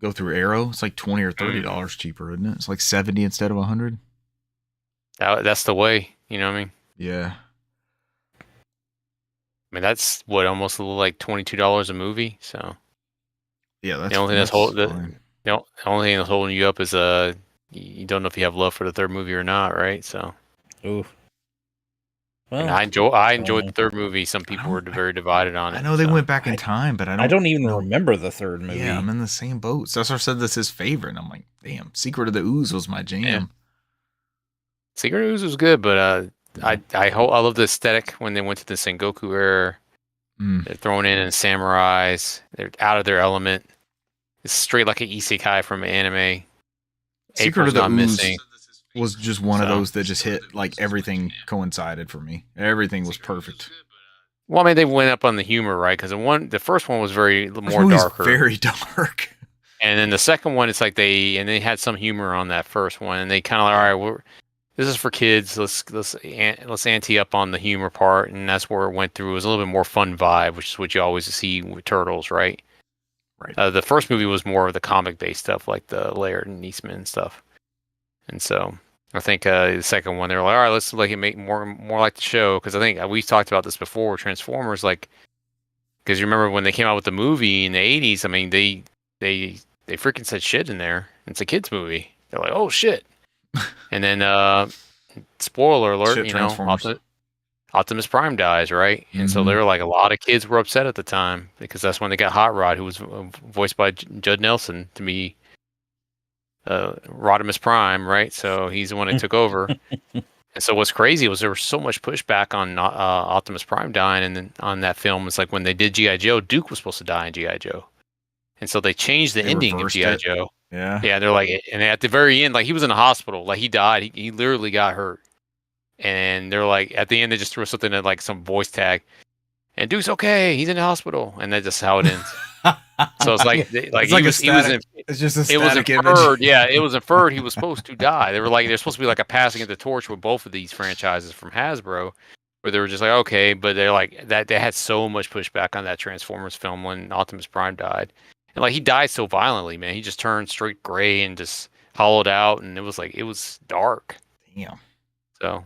go through Arrow. It's like $20 or $30 cheaper, isn't it? It's like 70 instead of 100. That's the way, you know what I mean? Yeah. I mean, that's what, almost a little like $22 a movie. So Yeah, that's the only thing fine. the only thing that's holding you up is you don't know if you have love for the third movie or not, right? So, Oof. Well, and I enjoyed the third movie. Some people were very divided on it. I know they went back in time, but I don't even remember the third movie. Yeah, I'm in the same boat. Cesar said that's his favorite, and I'm like, damn, Secret of the Ooze was my jam. Yeah. Secret of the Ooze was good, but I love the aesthetic when they went to the Sengoku era. They're throwing in samurais. They're out of their element. It's straight like an isekai from an anime. Secret of the Ooze was just one of those that just hit, like, everything coincided for me. Everything was perfect. Well, I mean, they went up on the humor, right? Because the first one was more darker. Very dark. And then the second one, it's like they had some humor on that first one, and they kind of like, all right, this is for kids. Let's ante up on the humor part, and that's where it went through. It was a little bit more fun vibe, which is what you always see with Turtles, right? Right. The first movie was more of the comic-based stuff, like the Laird and Eastman stuff. And so I think the second one, they were like, all right, let's like it make more like the show. Because I think we've talked about this before, Transformers, like, because you remember when they came out with the movie in the 80s, I mean, they freaking said shit in there. It's a kids movie. They're like, oh shit. And then spoiler alert, shit, you know, Optimus Prime dies, right? And so there were like a lot of kids were upset at the time because that's when they got Hot Rod, who was voiced by Judd Nelson, to be Rodimus Prime, right? So he's the one that took over. And so what's crazy was there was so much pushback on Optimus Prime dying, and then on that film, it's like when they did G.I. Joe, Duke was supposed to die in G.I. Joe. And so they changed the ending of G.I. Joe. Yeah. Yeah, they're like, and at the very end, like, he was in the hospital, like, he died. He literally got hurt. And they're like, at the end, they just threw something at like some voice tag, and Duke's okay. He's in the hospital, and that's just how it ends. So it's like, it's just a static image. Yeah, it was inferred he was supposed to die. They were like, there's supposed to be like a passing of the torch with both of these franchises from Hasbro, where they were just like, okay, but they're like that. They had so much pushback on that Transformers film when Optimus Prime died, and like he died so violently, man. He just turned straight gray and just hollowed out, and it was dark. Damn. So.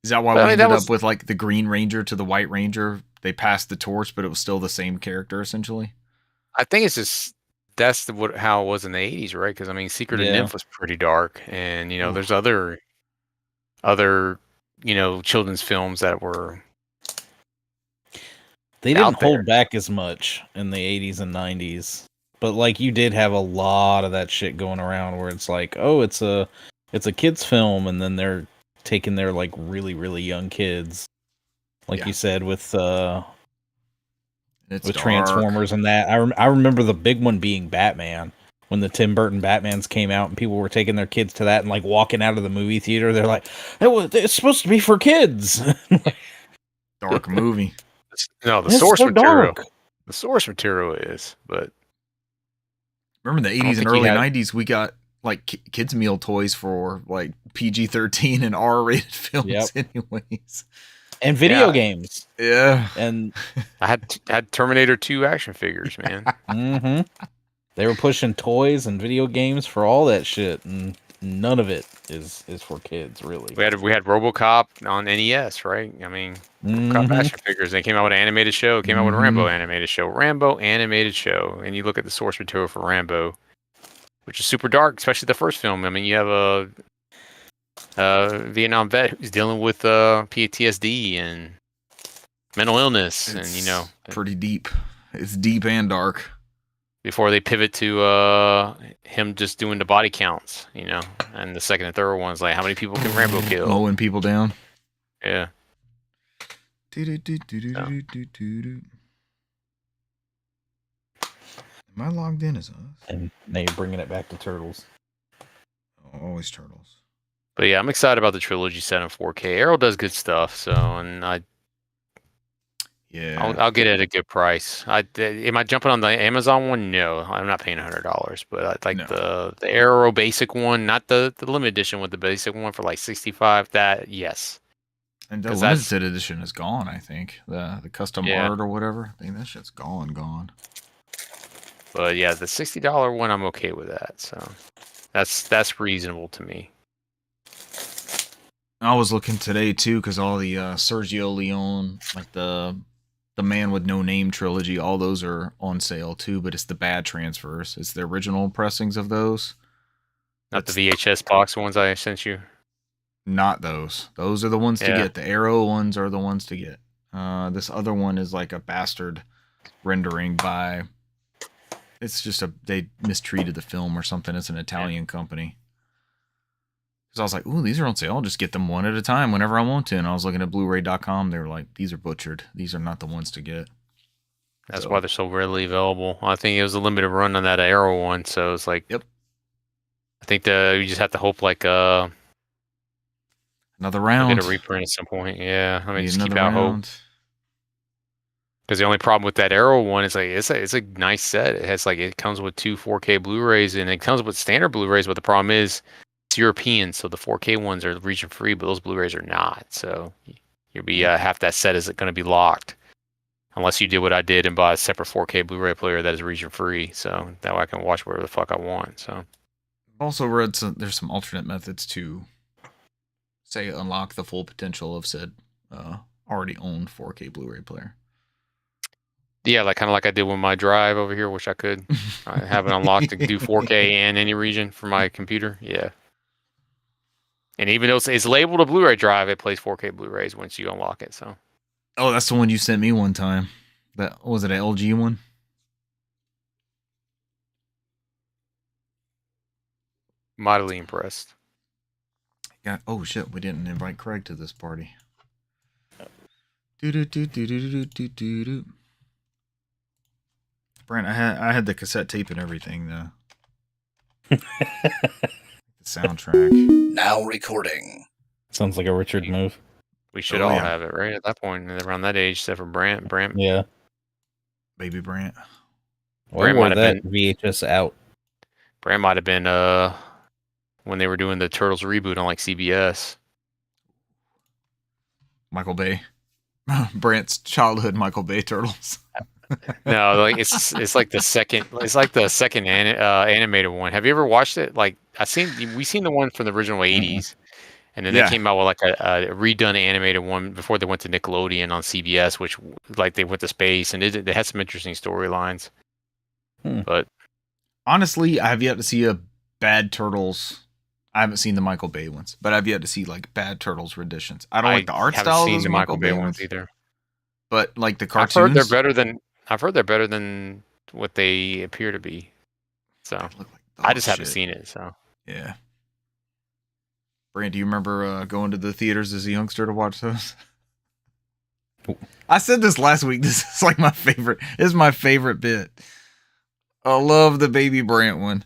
Is that why we ended up with like the Green Ranger to the White Ranger? They passed the torch, but it was still the same character essentially. I think it's just how it was in the 80s, right? Because I mean, Secret of Nymph was pretty dark, and you know, there's other you know, children's films that were. They didn't hold back as much in the 80s and 90s, but like you did have a lot of that shit going around where it's like, oh, it's a kids film, and then they're taking their like really, really young kids, like you said, with Transformers and that. I remember the big one being Batman, when the Tim Burton Batmans came out and people were taking their kids to that and like walking out of the movie theater. They're like, it's supposed to be for kids. Dark movie. No, the source material. The source material is, but remember the 80s and early 90s, we got like kids meal toys for like PG-13 and R-rated films anyways. And video games. Yeah. And I had Terminator 2 action figures, man. Mm-hmm. They were pushing toys and video games for all that shit, and none of it is for kids, really. We had RoboCop on NES, right? I mean, RoboCop action figures. They came out with an animated show. Came out with a Rambo animated show. And you look at the source material for Rambo, which is super dark, especially the first film. I mean, you have a Vietnam vet who's dealing with PTSD and mental illness, and you know, pretty deep. It's deep and dark. Before they pivot to him just doing the body counts, you know, and the second and third one's like, how many people can Rambo kill? Mowing people down. Yeah. Am I logged in as us? And now you're bringing it back to Turtles. Always Turtles. But yeah, I'm excited about the trilogy set in 4K. Arrow does good stuff, so and I'll get it at a good price. Am I jumping on the Amazon one? No, I'm not paying $100. But I like the Arrow basic one, not the limited edition, with the basic one for like $65. That yes. And the limited edition is gone. I think the custom art or whatever. I think that shit's gone. But yeah, the $60 one, I'm okay with that. So that's reasonable to me. I was looking today too because all the Sergio Leone, like the Man with No Name trilogy, all those are on sale too. But it's the bad transfers. It's the original pressings of those. Not the VHS box ones I sent you. Not those. Those are the ones to get. The Arrow ones are the ones to get. This other one is like a bastard rendering by. It's just they mistreated the film or something. It's an Italian company. Because I was like, ooh, these are on sale. I'll just get them one at a time whenever I want to. And I was looking at Blu-ray.com. They were like, these are butchered. These are not the ones to get. That's why they're so readily available. I think it was a limited run on that Arrow one. So it's like, yep. I think you just have to hope like another round. Get a reprint at some point. Yeah, I mean, just keep out hope. Because the only problem with that Arrow one is like it's a nice set. It comes with 2 4K Blu-rays and it comes with standard Blu-rays. But the problem is it's European, so the 4K ones are region free, but those Blu-rays are not. So you'll be half that set is going to be locked, unless you did what I did and buy a separate 4K Blu-ray player that is region free. So that way I can watch whatever the fuck I want. So I've also read there's some alternate methods to say unlock the full potential of said already owned 4K Blu-ray player. Yeah, kind of like I did with my drive over here, which I could have it unlocked to do 4K and any region for my computer. Yeah. And even though it's labeled a Blu-ray drive, it plays 4K Blu-rays once you unlock it. So. Oh, that's the one you sent me one time. That was it, an LG one? Mightily impressed. Yeah. Oh shit, we didn't invite Craig to this party. Brent, I had the cassette tape and everything though. The soundtrack. Now recording. Sounds like a Richard move. We should all have it, right? At that point, around that age, except for Brant. Yeah. Baby Brant. Why wore that VHS out? Brant might have been when they were doing the Turtles reboot on like CBS. Michael Bay. Brant's childhood Michael Bay Turtles. No, like it's like the second animated one. Have you ever watched it? Like we seen the one from the original 80s, and then they came out with like a redone animated one before they went to Nickelodeon on CBS, which like they went to space and they had some interesting storylines. But honestly, I have yet to see a bad Turtles. I haven't seen the Michael Bay ones, but I've yet to see like bad Turtles renditions. I don't like the art style of those Michael Bay ones either. But like the cartoons, I've heard they're better than what they appear to be. So I just haven't seen it. So yeah. Brand, do you remember going to the theaters as a youngster to watch those? I said this last week. This is like my favorite. This is my favorite bit. I love the Baby Brant one.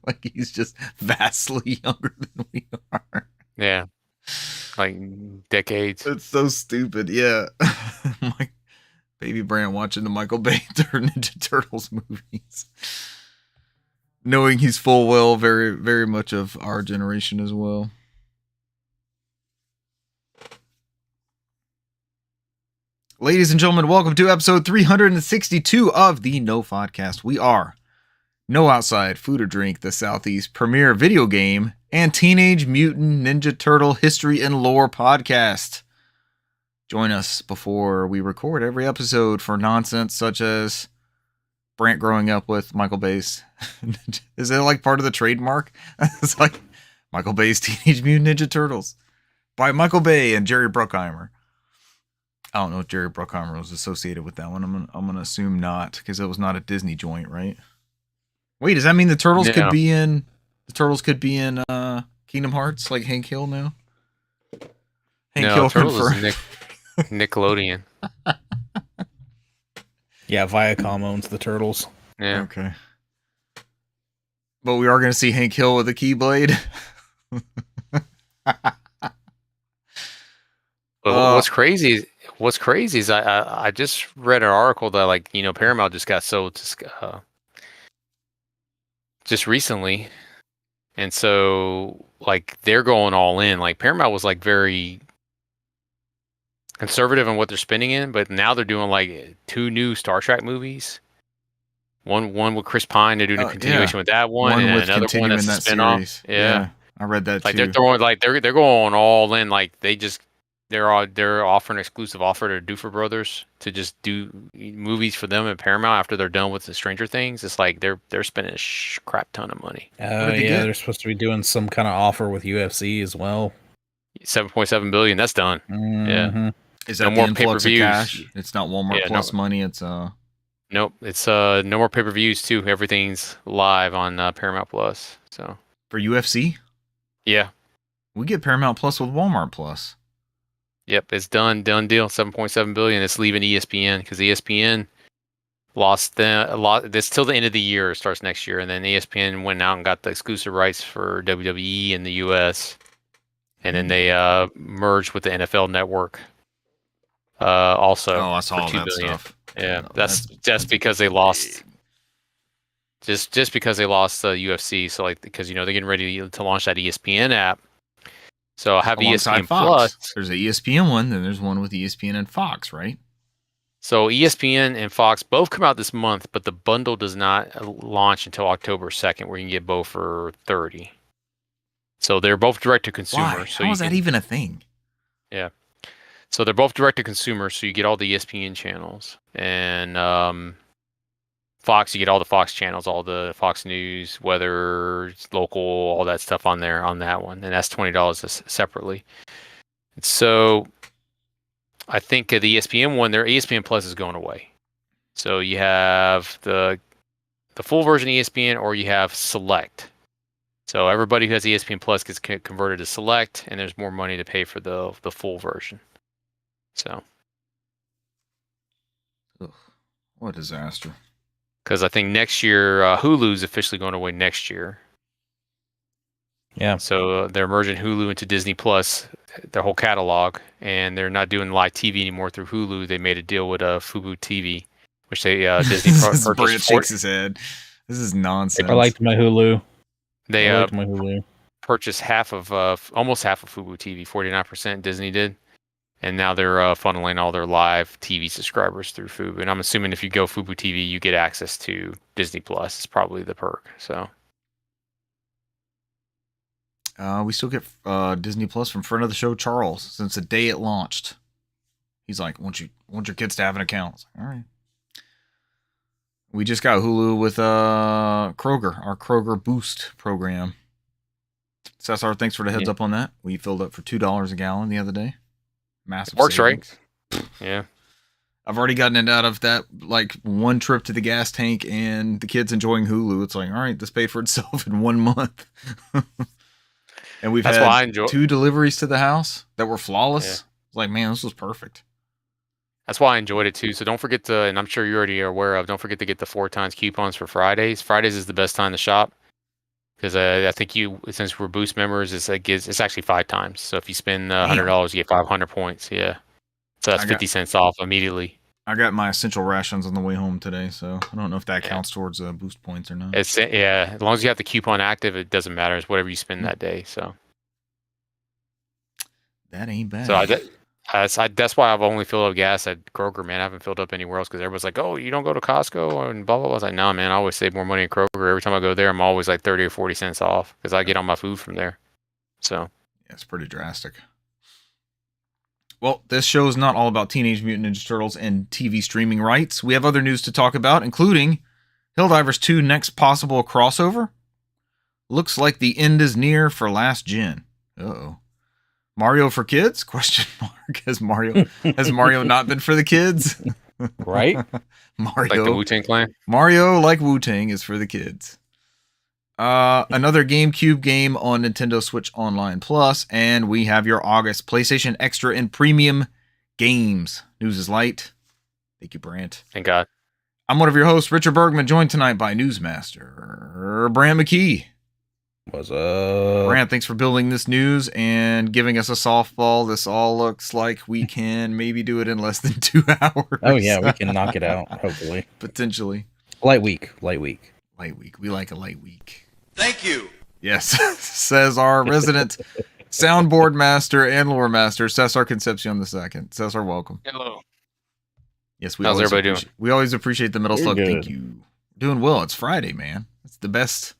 Like he's just vastly younger than we are. Yeah. Like decades. It's so stupid. Yeah. Like Baby Brant watching the Michael Bay Ninja Turtles movies. Knowing he's full well very, very much of our generation as well. Ladies and gentlemen, welcome to episode 362 of the NOFODcast. We are No Outside Food or Drink, the Southeast premier video game and Teenage Mutant Ninja Turtle history and lore podcast. Join us before we record every episode for nonsense such as Brant growing up with Michael Bay's. Is it like part of the trademark? It's like Michael Bay's Teenage Mutant Ninja Turtles by Michael Bay and Jerry Bruckheimer. I don't know if Jerry Bruckheimer was associated with that one. I'm gonna assume not, because it was not a Disney joint, right? Wait, does that mean the Turtles could be in Kingdom Hearts, like Hank Hill now? Hill Turtles is Nickelodeon. Yeah, Viacom owns the Turtles. Yeah. Okay. But we are gonna see Hank Hill with a Keyblade. But what's crazy is I just read an article that, like, you know, Paramount just got sold to just recently, and so like they're going all in. Like Paramount was like very conservative on what they're spending in, but now they're doing like 2 new Star Trek movies, One with Chris Pine. They're doing a continuation with that one, and with another one continuing that's a that spinoff. series. Yeah. I read that Like too. they're throwing, like they're going all in. Like they're offering an exclusive offer to Duffer Brothers to just do movies for them at Paramount after they're done with the Stranger Things. It's like they're spending a crap ton of money. Oh did they get? they're supposed to be doing some kind of offer with UFC as well. 7.7 billion. That's done. Yeah. Mhm. Is that No the more influx of pay-per-views. cash? It's not Walmart Yeah, Plus no. money. It's Nope. It's no more pay-per-views too. Everything's live on Paramount Plus. So for UFC. yeah. We get Paramount Plus with Walmart Plus. Yep, it's done deal. 7.7 billion. It's leaving ESPN because ESPN lost a lot. This till the end of the year. It starts next year, and then ESPN went out and got the exclusive rights for WWE in the US, and then they merged with the NFL Network. Also, I saw for all $2 that billion. stuff. Yeah, Oh, that's because they lost. Just because they lost the UFC, so like because they're getting ready to launch that ESPN app. So I have alongside ESPN Fox. Plus. There's an ESPN one, then there's one with ESPN and Fox, right? So ESPN and Fox both come out this month, but the bundle does not launch until October 2nd, where you can get both for $30. So they're both direct to consumer. Why? So How is that even a thing? Yeah. So they're both direct to consumer, so you get all the ESPN channels, and Fox, you get all the Fox channels, all the Fox News, weather, local, all that stuff on there on that one, and that's $20 separately. So I think the ESPN one, their ESPN Plus is going away. So you have the full version of ESPN, or you have Select. So everybody who has ESPN Plus gets converted to Select, and there's more money to pay for the full version. So, Ugh, what a disaster. because I think next year Hulu's officially going away next year. Yeah. So they're merging Hulu into Disney Plus, their whole catalog, and they're not doing live TV anymore through Hulu. They made a deal with Fubo TV, which they Disney Brent purchased. shakes his head. This is nonsense. I liked my Hulu. They I liked my Hulu. purchased almost half of Fubo TV, 49% Disney did, and now they're funneling all their live TV subscribers through Fubo. And I'm assuming if you go Fubo TV, you get access to Disney Plus. It's probably the perk. So. We still get Disney Plus from friend of the show Charles since the day it launched. He's like, want your kids to have an account? It's like, all right. We just got Hulu with Kroger, our Kroger Boost program. Cesar, thanks for the heads up on that. We filled up for $2 a gallon the other day. Massive Works, savings. right? Yeah. I've already gotten it out of that like one trip to the gas tank and the kids enjoying Hulu. It's like, all right, this paid for itself in 1 month. And we've That's had why I enjoy 2 deliveries to the house that were flawless. Yeah. It's like, man, this was perfect. That's why I enjoyed it too. So don't forget to, and I'm sure you already are aware of, don't forget to get the 4 times coupons for Fridays. Fridays is the best time to shop because I think since we're Boost members, it's actually 5 times. So if you spend $100, you get 500 points. Yeah. So that's 50 cents off immediately. I got my essential rations on the way home today, so I don't know if that counts towards Boost points or not. As long as you have the coupon active, it doesn't matter. It's whatever you spend that day. So that ain't bad. So that's why I've only filled up gas at Kroger, man. I haven't filled up anywhere else because everyone's like, "Oh, you don't go to Costco and blah blah blah." I was like, "No, man. I always save more money at Kroger. Every time I go there, I'm always like 30 or 40 cents off because I get all my food from there." So yeah, it's pretty drastic. Well, this show is not all about Teenage Mutant Ninja Turtles and TV streaming rights. We have other news to talk about, including Helldivers 2 next possible crossover. Looks like the end is near for last gen. Uh-oh. Mario for kids? Question mark. Has Mario not been for the kids? Right? Mario. like the Wu-Tang Clan? Mario, like Wu-Tang, is for the kids. Another GameCube game on Nintendo Switch Online Plus, and we have your August PlayStation Extra and Premium games. News is light. Thank you, Brant. Thank God. I'm one of your hosts, Richard Bergman, joined tonight by Newsmaster Brant McKee. What's up? Brant, thanks for building this news and giving us a softball. This all looks like we can maybe do it in less than 2 hours. Oh yeah, we can knock it out, hopefully. Potentially. Light week. Light week. We like a light week. Thank you. Yes, says our resident soundboard master and lore master, Cesar Concepcion II. Cesar, welcome. Hello. Yes, we How's always everybody doing? We always appreciate the metal You're slug. good. Thank you. Doing well. It's Friday, man. It's the best.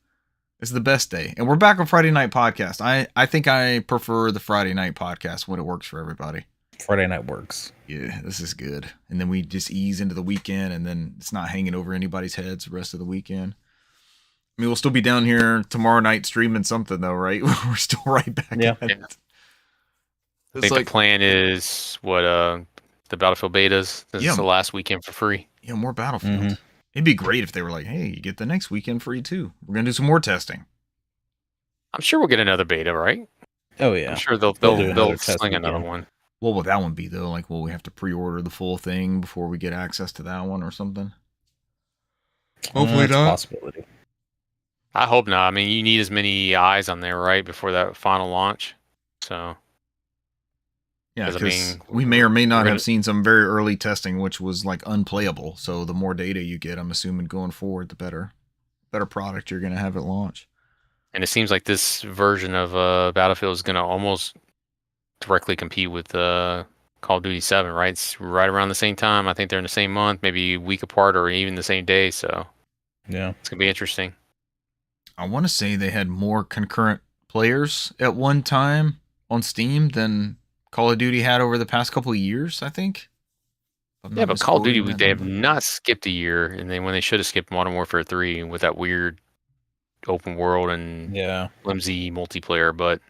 It's the best day. And we're back on Friday night podcast. I think I prefer the Friday night podcast when it works for everybody. Friday night works. Yeah, this is good. And then we just ease into the weekend, and then it's not hanging over anybody's heads the rest of the weekend. I mean, we'll still be down here tomorrow night streaming something, though, right? We're still right back at it. I think the plan is the Battlefield betas. This is the last weekend for free. Yeah, more Battlefield. Mm-hmm. It'd be great if they were like, hey, you get the next weekend free, too. We're going to do some more testing. I'm sure we'll get another beta, right? Oh, yeah. I'm sure they'll sling another one. What will that one be, though? Like, will we have to pre-order the full thing before we get access to that one or something? Hopefully not. Possibility. I hope not. I mean, you need as many eyes on there, right, before that final launch. So... Yeah, because we may or may not have seen some very early testing, which was like unplayable. So the more data you get, I'm assuming going forward, the better product you're going to have at launch. And it seems like this version of Battlefield is going to almost directly compete with Call of Duty 7, right? It's right around the same time. I think they're in the same month, maybe a week apart or even the same day. So yeah, it's going to be interesting. I want to say they had more concurrent players at one time on Steam than Call of Duty had over the past couple of years, I think. Yeah, but Call of Duty, they have not skipped a year, and then when they should have skipped Modern Warfare 3 with that weird open world and flimsy multiplayer. But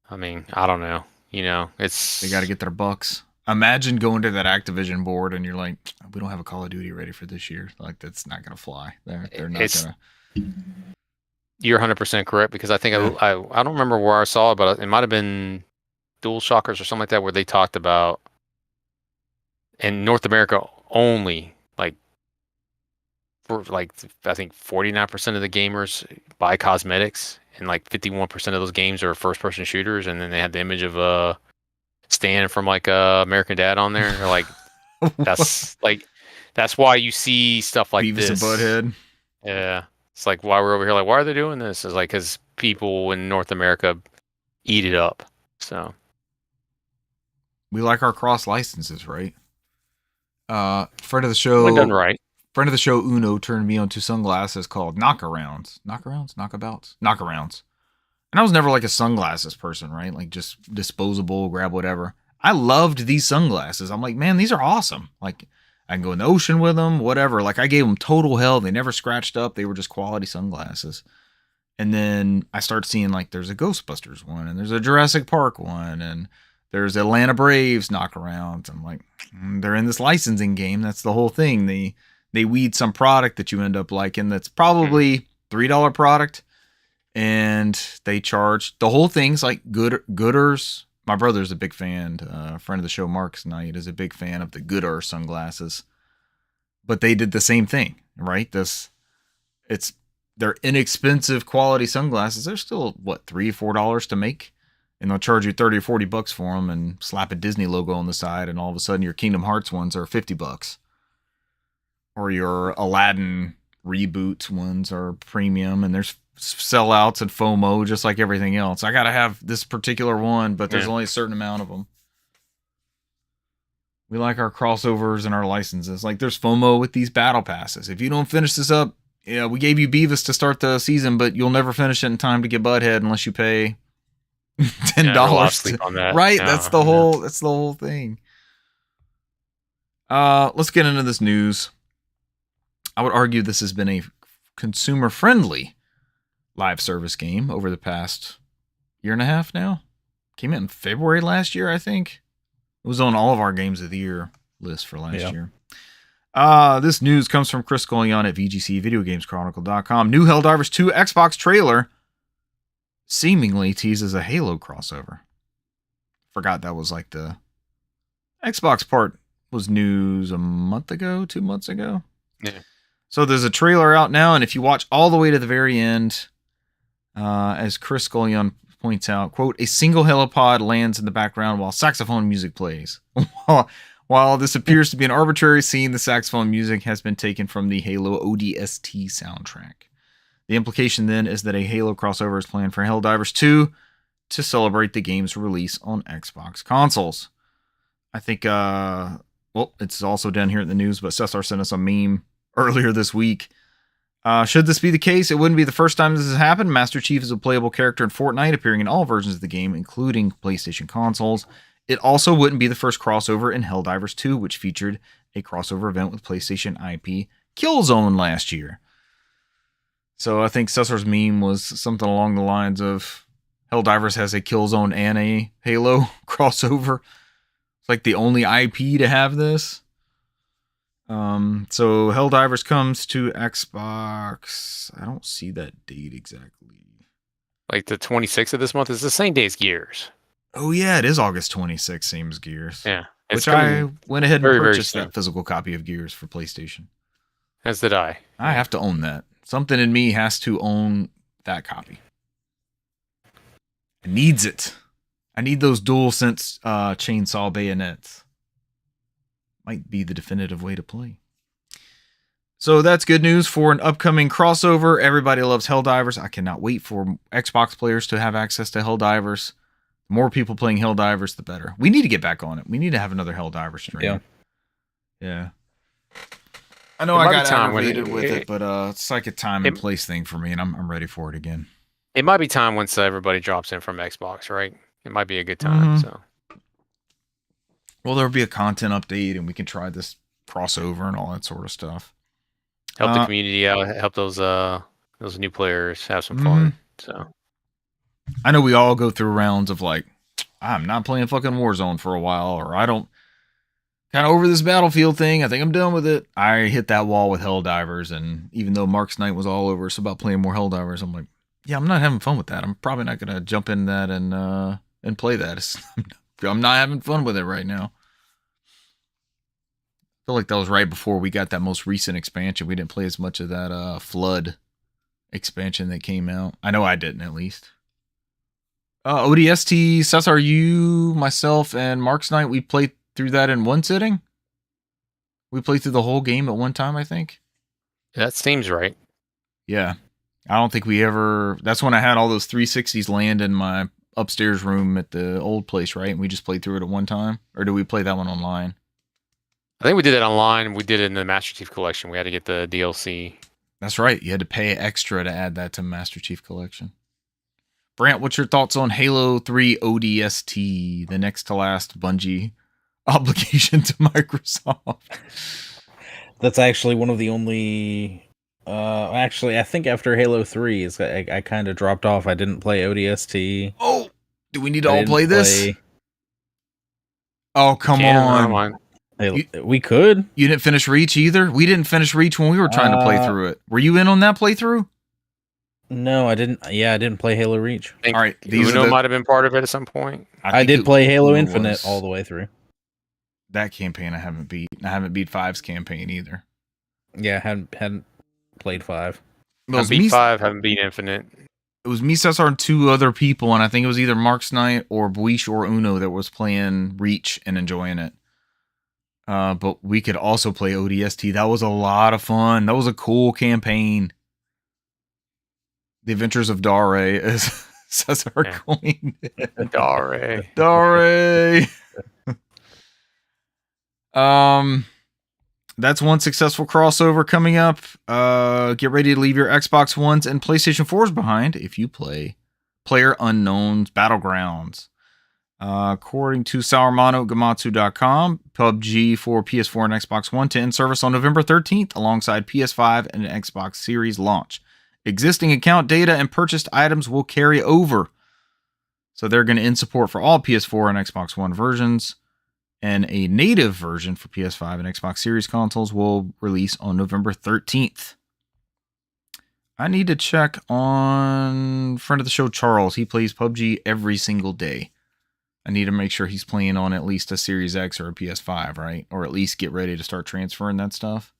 I mean, I don't know. You know, they got to get their bucks. Imagine going to that Activision board and you're like, we don't have a Call of Duty ready for this year. Like, that's not going to fly. They're not going to. You're 100% correct, because I think I don't remember where I saw it, but it might have been DualShockers or something like that, where they talked about in North America only, I think 49% of the gamers buy cosmetics, and like 51% of those games are first-person shooters, and then they had the image of Stan from American Dad on there. They're like, that's why you see stuff like Beavis this. and Butthead. Yeah. It's like, why we're over here, like, why are they doing this? It's like, because people in North America eat it up. So we like our cross licenses, right? Friend of the show, done right. Friend of the show Uno turned me on to sunglasses called knockarounds. Knockarounds. And I was never like a sunglasses person, right? Like just disposable, grab whatever. I loved these sunglasses. I'm like, man, these are awesome. Like, I can go in the ocean with them, whatever. Like, I gave them total hell. They never scratched up. They were just quality sunglasses. And then I started seeing, like, there's a Ghostbusters one, and there's a Jurassic Park one, and there's Atlanta Braves knockarounds. I'm like, they're in this licensing game. That's the whole thing. They weed some product that you end up liking that's probably $3 product, and they charge the whole thing's like Gooders. My brother's a big fan. Friend of the show, Mark's Knight, is a big fan of the Goodr sunglasses. But they did the same thing, right? They're inexpensive quality sunglasses. They're still $3-4 to make, and they'll charge you $30 or $40 for them, and slap a Disney logo on the side, and all of a sudden your Kingdom Hearts ones are $50, or your Aladdin reboot ones are premium, and there's sellouts and FOMO just like everything else. I gotta have this particular one, but there's only a certain amount of them. We like our crossovers and our licenses. Like, there's FOMO with these battle passes. If you don't finish this up, we gave you Beavis to start the season, but you'll never finish it in time to get Butthead unless you pay $10 on that. Right? That's the whole thing. Let's get into this news. I would argue this has been a consumer friendly live service game over the past year and a half now. Came out in February last year, I think. It was on all of our games of the year list for last year. This news comes from Chris Scullion at VGC VideoGamesChronicle.com. New Helldivers 2 Xbox trailer seemingly teases a Halo crossover. Forgot that was like the Xbox part was news a month ago, 2 months ago. Yeah. So there's a trailer out now, and if you watch all the way to the very end, as Chris Scullion points out, quote, a single helipod lands in the background while saxophone music plays. While this appears to be an arbitrary scene, the saxophone music has been taken from the Halo ODST soundtrack. The implication then is that a Halo crossover is planned for Helldivers 2 to celebrate the game's release on Xbox consoles. I think, it's also down here in the news, but Cesar sent us a meme earlier this week. Should this be the case, it wouldn't be the first time this has happened. Master Chief is a playable character in Fortnite, appearing in all versions of the game, including PlayStation consoles. It also wouldn't be the first crossover in Helldivers 2, which featured a crossover event with PlayStation IP Killzone last year. So I think Cesar's meme was something along the lines of Helldivers has a Killzone and a Halo crossover. It's like the only IP to have this. So Helldivers comes to Xbox. I don't see that date exactly. Like the 26th of this month is the same day as Gears. Oh yeah, it is August 26th, same as Gears. Yeah. Which I went ahead and very, very purchased soon. that physical copy of Gears for PlayStation. As did I. I have to own that. Something in me has to own that copy. It needs it. I need those DualSense chainsaw bayonets. Might be the definitive way to play. So that's good news for an upcoming crossover. Everybody loves Helldivers. I cannot wait for Xbox players to have access to Helldivers. The more people playing Helldivers, the better. We need to get back on it. We need to have another Helldivers stream. Yeah. I know I got aggravated with it, but it's like a time and place thing for me, and I'm ready for it again. It might be time once everybody drops in from Xbox, right? It might be a good time. So, well, there'll be a content update, and we can try this crossover and all that sort of stuff. Help the community out. Help those new players have some fun. So, I know we all go through rounds of like, I'm not playing fucking Warzone for a while, or I don't. Kind of over this Battlefield thing. I think I'm done with it. I hit that wall with Helldivers, and even though Mark's night was all over us about playing more Helldivers, I'm like, yeah, I'm not having fun with that. I'm probably not gonna jump in that and play that. I'm not having fun with it right now. I feel like that was right before we got that most recent expansion. We didn't play as much of that Flood expansion that came out. I know I didn't, at least. ODST, Cesar, you, myself, and Mark's night, we played through that in one sitting. We played through the whole game at one time, I think. That seems right. Yeah. I don't think we ever... That's when I had all those 360s land in my upstairs room at the old place, right? And we just played through it at one time? Or did we play that one online? I think we did it online. We did it in the Master Chief Collection. We had to get the DLC. That's right. You had to pay extra to add that to Master Chief Collection. Brant, what's your thoughts on Halo 3 ODST, the next to last Bungie obligation to Microsoft? That's actually one of the only... actually, I think after Halo 3, is I kind of dropped off. I didn't play ODST. Oh, do we need to all play this? Oh, come on. We could. You didn't finish Reach either? We didn't finish Reach when we were trying to play through it. Were you in on that playthrough? No, I didn't. Yeah, I didn't play Halo Reach. All right, Uno might have been part of it at some point. I did play Halo Infinite all the way through. That campaign I haven't beat. I haven't beat 5's campaign either. Yeah, hadn't played 5. Haven't beat 5, haven't beat Infinite. It was me, Cesar, and 2 other people, and I think it was either Mark's Night or Buish or Uno that was playing Reach and enjoying it. But we could also play ODST. That was a lot of fun. That was a cool campaign. The Adventures of Dare, as Cesar coined it. Dare. That's one successful crossover coming up. Get ready to leave your Xbox Ones and PlayStation 4s behind if you play PlayerUnknown's Battlegrounds. According to Saurmano Gamatsu.com, PUBG for PS4 and Xbox One to end service on November 13th alongside PS5 and Xbox Series launch. Existing account data and purchased items will carry over. So they're going to end support for all PS4 and Xbox One versions. And a native version for PS5 and Xbox Series consoles will release on November 13th. I need to check on friend of the show, Charles. He plays PUBG every single day. I need to make sure he's playing on at least a Series X or a PS5, right? Or at least get ready to start transferring that stuff.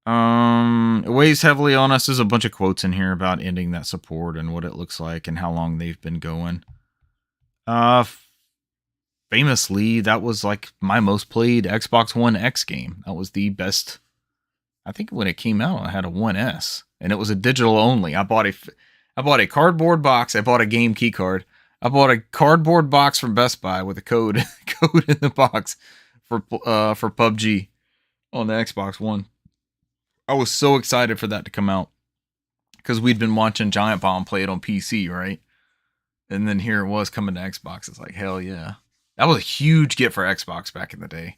It weighs heavily on us. There's a bunch of quotes in here about ending that support and what it looks like and how long they've been going. Famously, that was like my most played Xbox One X game. That was the best. I think when it came out, I had a 1S, and it was a digital only. I bought a cardboard box. I bought a game key card. I bought a cardboard box from Best Buy with a code in the box for PUBG. on the Xbox One. I was so excited for that to come out because we'd been watching Giant Bomb play it on PC, right? And then here it was coming to Xbox. It's like, hell yeah. That was a huge get for Xbox back in the day.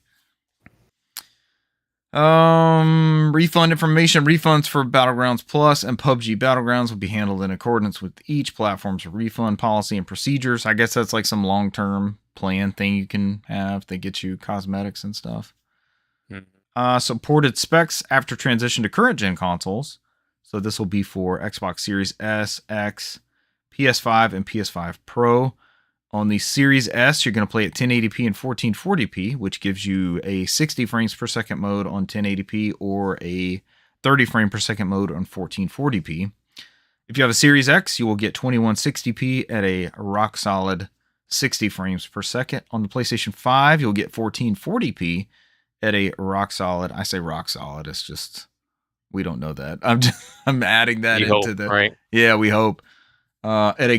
Refund information. Refunds for Battlegrounds Plus and PUBG Battlegrounds will be handled in accordance with each platform's refund policy and procedures. I guess that's like some long-term plan thing you can have that gets you cosmetics and stuff. Supported specs after transition to current gen consoles. So this will be for Xbox Series S, X, PS5, and PS5 Pro. On the Series S, you're going to play at 1080p and 1440p, which gives you a 60 frames per second mode on 1080p or a 30 frame per second mode on 1440p. If you have a Series X, you will get 2160p at a rock solid 60 frames per second. On the PlayStation 5, you'll get 1440p at a rock solid. I say rock solid. It's just, we don't know that. I'm adding that into the right. Yeah, we hope. At a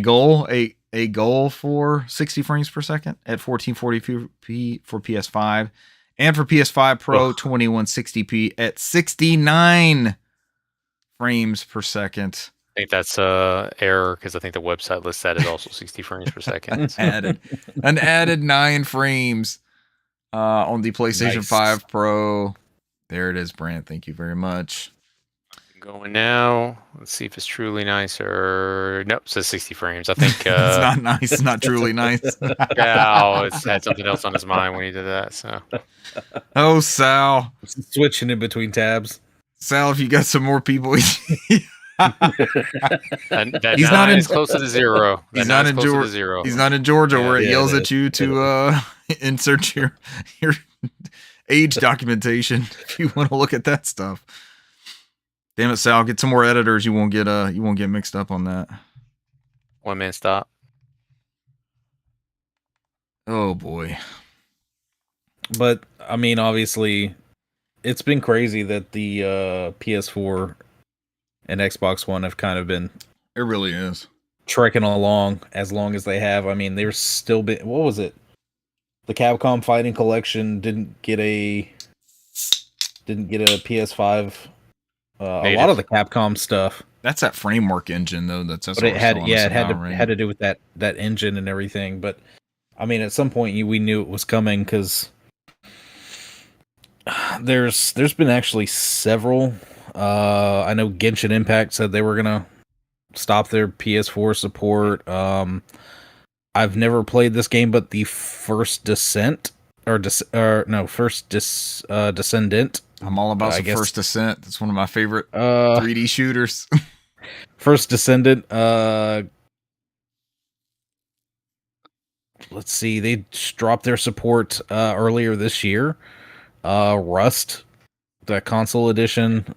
goal for 60 frames per second at 1440p for PS5, and for PS5 Pro 2160p at 69 frames per second. I think that's error because I think the website lists that as also 60 frames per second. An added 9 frames on the PlayStation 5 Pro. There it is, Brant. Thank you very much. Going now. Let's see if it's truly nice or nope. It says 60 frames. I think it's not nice. It's not truly nice. Yeah, it's had something else on his mind when he did that. So, oh, Sal, switching in between tabs. Sal, if you got some more people, he's not as close to the zero. He's not in Georgia. He's not in Georgia where it yells at you to insert your age documentation if you want to look at that stuff. Damn it, Sal! Get some more editors. You won't get mixed up on that. One man stop. Oh boy. But I mean, obviously, it's been crazy that the PS4 and Xbox One have kind of been. It really is trekking along as long as they have. I mean, there's still been. What was it? The Capcom Fighting Collection didn't get a PS5. A lot of the Capcom stuff. That's that framework engine though. That's but it had had to do with that engine and everything. But I mean, at some point we knew it was coming because there's been actually several. I know Genshin Impact said they were gonna stop their PS4 support. I've never played this game, but the First Descent Descendant. I'm all about the First Descent. That's one of my favorite 3D shooters. First Descendant. Let's see. They dropped their support earlier this year. Rust, the console edition.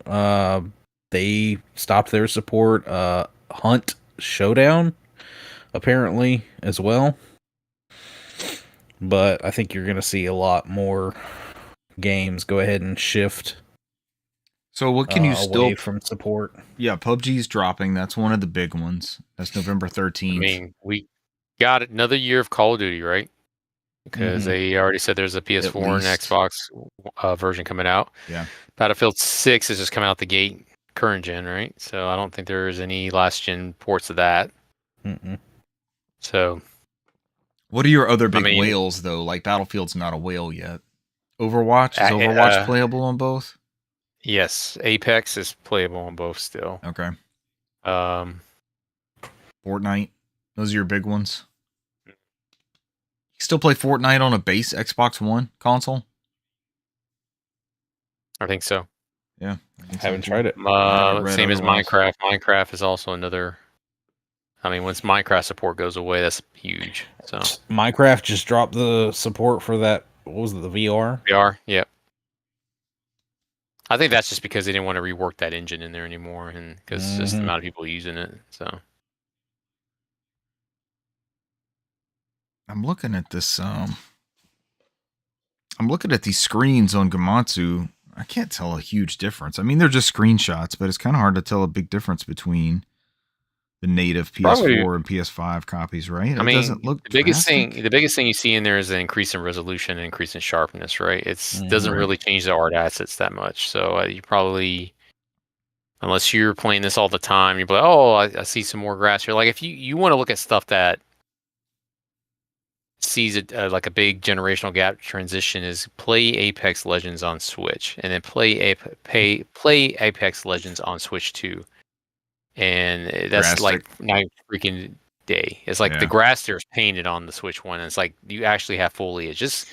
They stopped their support. Hunt Showdown, apparently, as well. But I think you're going to see a lot more games go ahead and shift. So what can you away from support? Yeah, PUBG's dropping. That's one of the big ones. That's November 13th. I mean, we got another year of Call of Duty, right? Because they already said there's a PS4 and Xbox version coming out. Yeah. Battlefield 6 is just coming out the gate, current gen, right? So I don't think there's any last gen ports of that. So, what are your other big whales though? Like Battlefield's not a whale yet. Overwatch is Overwatch playable on both? Yes, Apex is playable on both still. Okay. Fortnite, those are your big ones. You still play Fortnite on a base Xbox One console? I think so. Yeah, I haven't tried it. Same as Minecraft. Minecraft is also another. I mean, once Minecraft support goes away, that's huge. So Minecraft just dropped the support for that. What was it, the VR? VR, yep. I think that's just because they didn't want to rework that engine in there anymore, and because just the amount of people using it. So I'm looking at this. I'm looking at these screens on Gamatsu. I can't tell a huge difference. I mean, they're just screenshots, but it's kind of hard to tell a big difference between the native Probably. PS4 and PS5 copies, right? I It mean, doesn't look the biggest drastic. thing you see in there is an increase in resolution and increase in sharpness, right? It's doesn't Right. really change the art assets that much. So you probably, unless you're playing this all the time, you're like, oh, I see some more grass here. Like if you want to look at stuff that sees it like a big generational gap transition, is play Apex Legends on Switch, and then play Apex Legends on Switch 2, and that's like Drastic. night freaking day. It's like the Yeah. grass there is painted on the Switch one, and it's like you actually have foliage. Just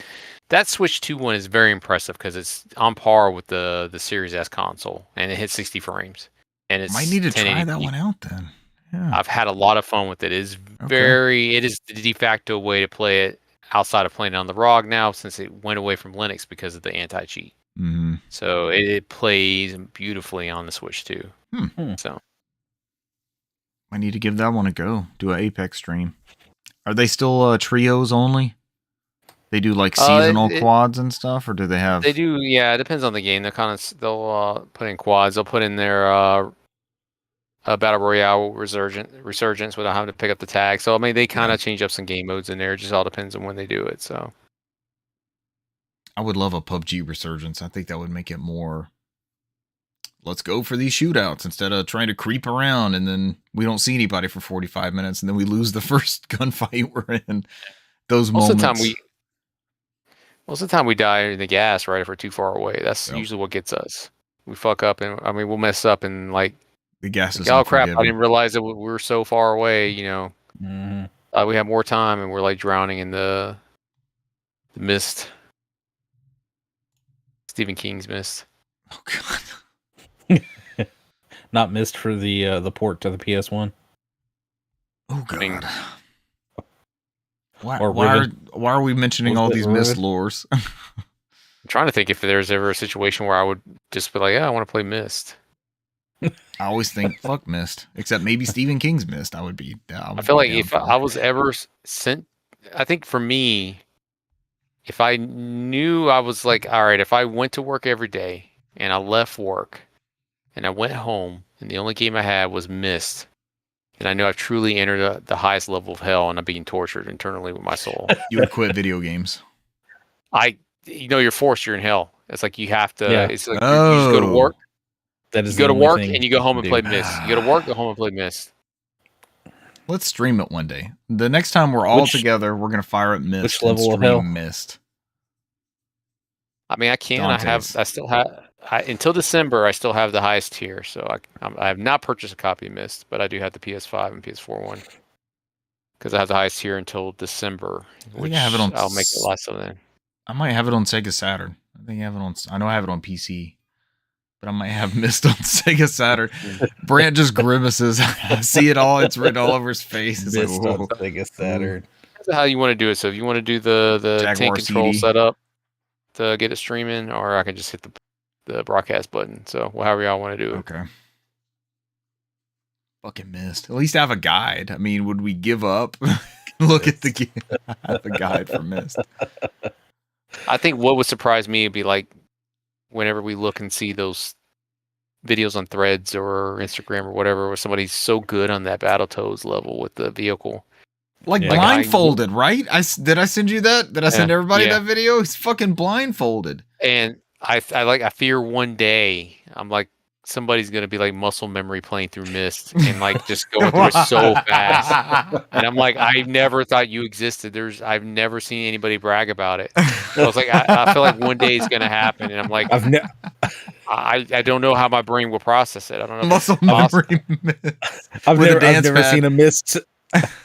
that Switch 2 one is very impressive because it's on par with the Series S console, and it hits 60 frames, and it's Might need to try that 1080p. one out then. Yeah. I've had a lot of fun with it. It is it is the de facto way to play it outside of playing it on the ROG now, since it went away from Linux because of the anti-cheat. Mm-hmm. So it plays beautifully on the Switch too. So I need to give that one a go. Do an Apex stream. Are they still trios only? They do like seasonal quads and stuff, or do they have? They do. Yeah, it depends on the game. They'll put in quads. They'll put in their Battle Royale resurgence without having to pick up the tag. So I mean, they kind of change up some game modes in there. It just all depends on when they do it. So I would love a PUBG resurgence. I think that would make it more. Let's go for these shootouts instead of trying to creep around and then we don't see anybody for 45 minutes and then we lose the first gunfight we're in. Those moments. Most of the time we die in the gas right if we're too far away. That's usually what gets us. We fuck up and we'll mess up and like. The gas is oh crap! I didn't realize that we were so far away. You know, we have more time, and we're like drowning in the mist. Stephen King's Mist. Oh god! Not Mist for the port to the PS1. Oh god! I mean, why are we mentioning all these Mist lores? I'm trying to think if there's ever a situation where I would just be like, yeah, I want to play Mist. I always think fuck Mist, except maybe Stephen King's Mist. I feel like if I was ever sent, I think for me, if I knew I was like, all right, if I went to work every day and I left work and I went home and the only game I had was Mist, and I knew I've truly entered the highest level of hell and I'm being tortured internally with my soul, you would quit video games. You're forced. You're in hell. It's like you have to. Yeah. It's like you just go to work. That is you go to work and you go home and play Mist. You go to work, go home and play Mist. Let's stream it one day. The next time we're all together, we're gonna fire up Mist. Which level of hell? Mist. I mean, I can. I still have. Until December, I still have the highest tier. So I have not purchased a copy of Mist, but I do have the PS5 and PS4 one because I have the highest tier until December. Which I'll make it last till then. I might have it on Sega Saturn. I know I have it on PC. But I might have Mist on Sega Saturn. Brant just grimaces. I see it all. It's written all over his face. It's Mist like, on Sega Saturn. That's how you want to do it. So if you want to do the Jaguar tank control CD. setup to get it streaming, or I can just hit the broadcast button. So however y'all want to do it. Okay. Fucking Mist. At least have a guide. I mean, would we give up? Look at the guide for Mist. I think what would surprise me would be like whenever we look and see those videos on Threads or Instagram or whatever, where somebody's so good on that Battletoads level with the vehicle. Like blindfolded, right? Did I send you that? Did I send everybody that video? He's fucking blindfolded. And I fear one day I'm like somebody's gonna be like muscle memory playing through Mist and like just going through it so fast. And I'm like, I never thought you existed. I've never seen anybody brag about it. So I was like, I feel like one day it's gonna happen, and I'm like, I don't know how my brain will process it. I don't know. Muscle memory. I've never seen a Mist.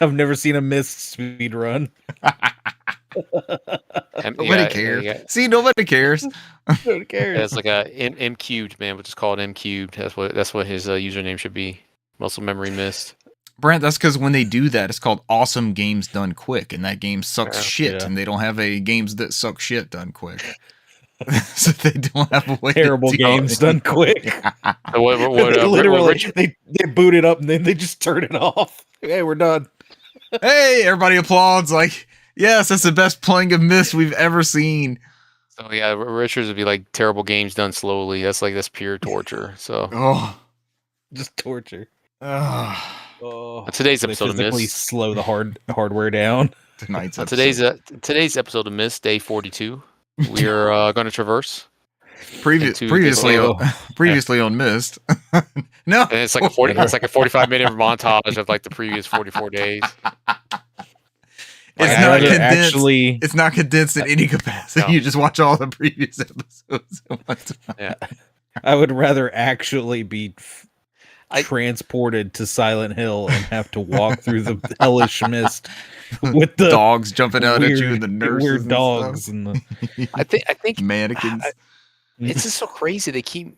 I've never seen a Mist speed run. Nobody cares. See, nobody cares. Nobody cares. It's like a M cubed, man. We'll just call it M cubed. That's what his username should be. Muscle memory Mist. Brent, that's because when they do that, it's called Awesome Games Done Quick, and that game sucks shit, and they don't have a games that suck shit done quick. So they don't have a way. Terrible games done quick. Literally, they boot it up and then they just turn it off. Hey, we're done. Hey, everybody applauds like, yes, that's the best playing of Mist we've ever seen. So yeah, Richards would be like terrible games done slowly. That's pure torture. So oh, just torture. Oh, On today's they episode of physically Miss. slow the hardware down. Tonight's On episode. today's episode of Miss, day 42, we are going to traverse into Previously, this- previously on Mist. No, and it's like a 45-minute montage of like the previous 44 days. It's I'd not rather condensed. actually. It's not condensed in any capacity. No. You just watch all the previous episodes at one time. Yeah. I would rather actually be I- transported to Silent Hill and have to walk through the hellish mist with the Dogs jumping out at you and the nurses weird and dogs stuff. and the I think Mannequins. it's just so crazy. They keep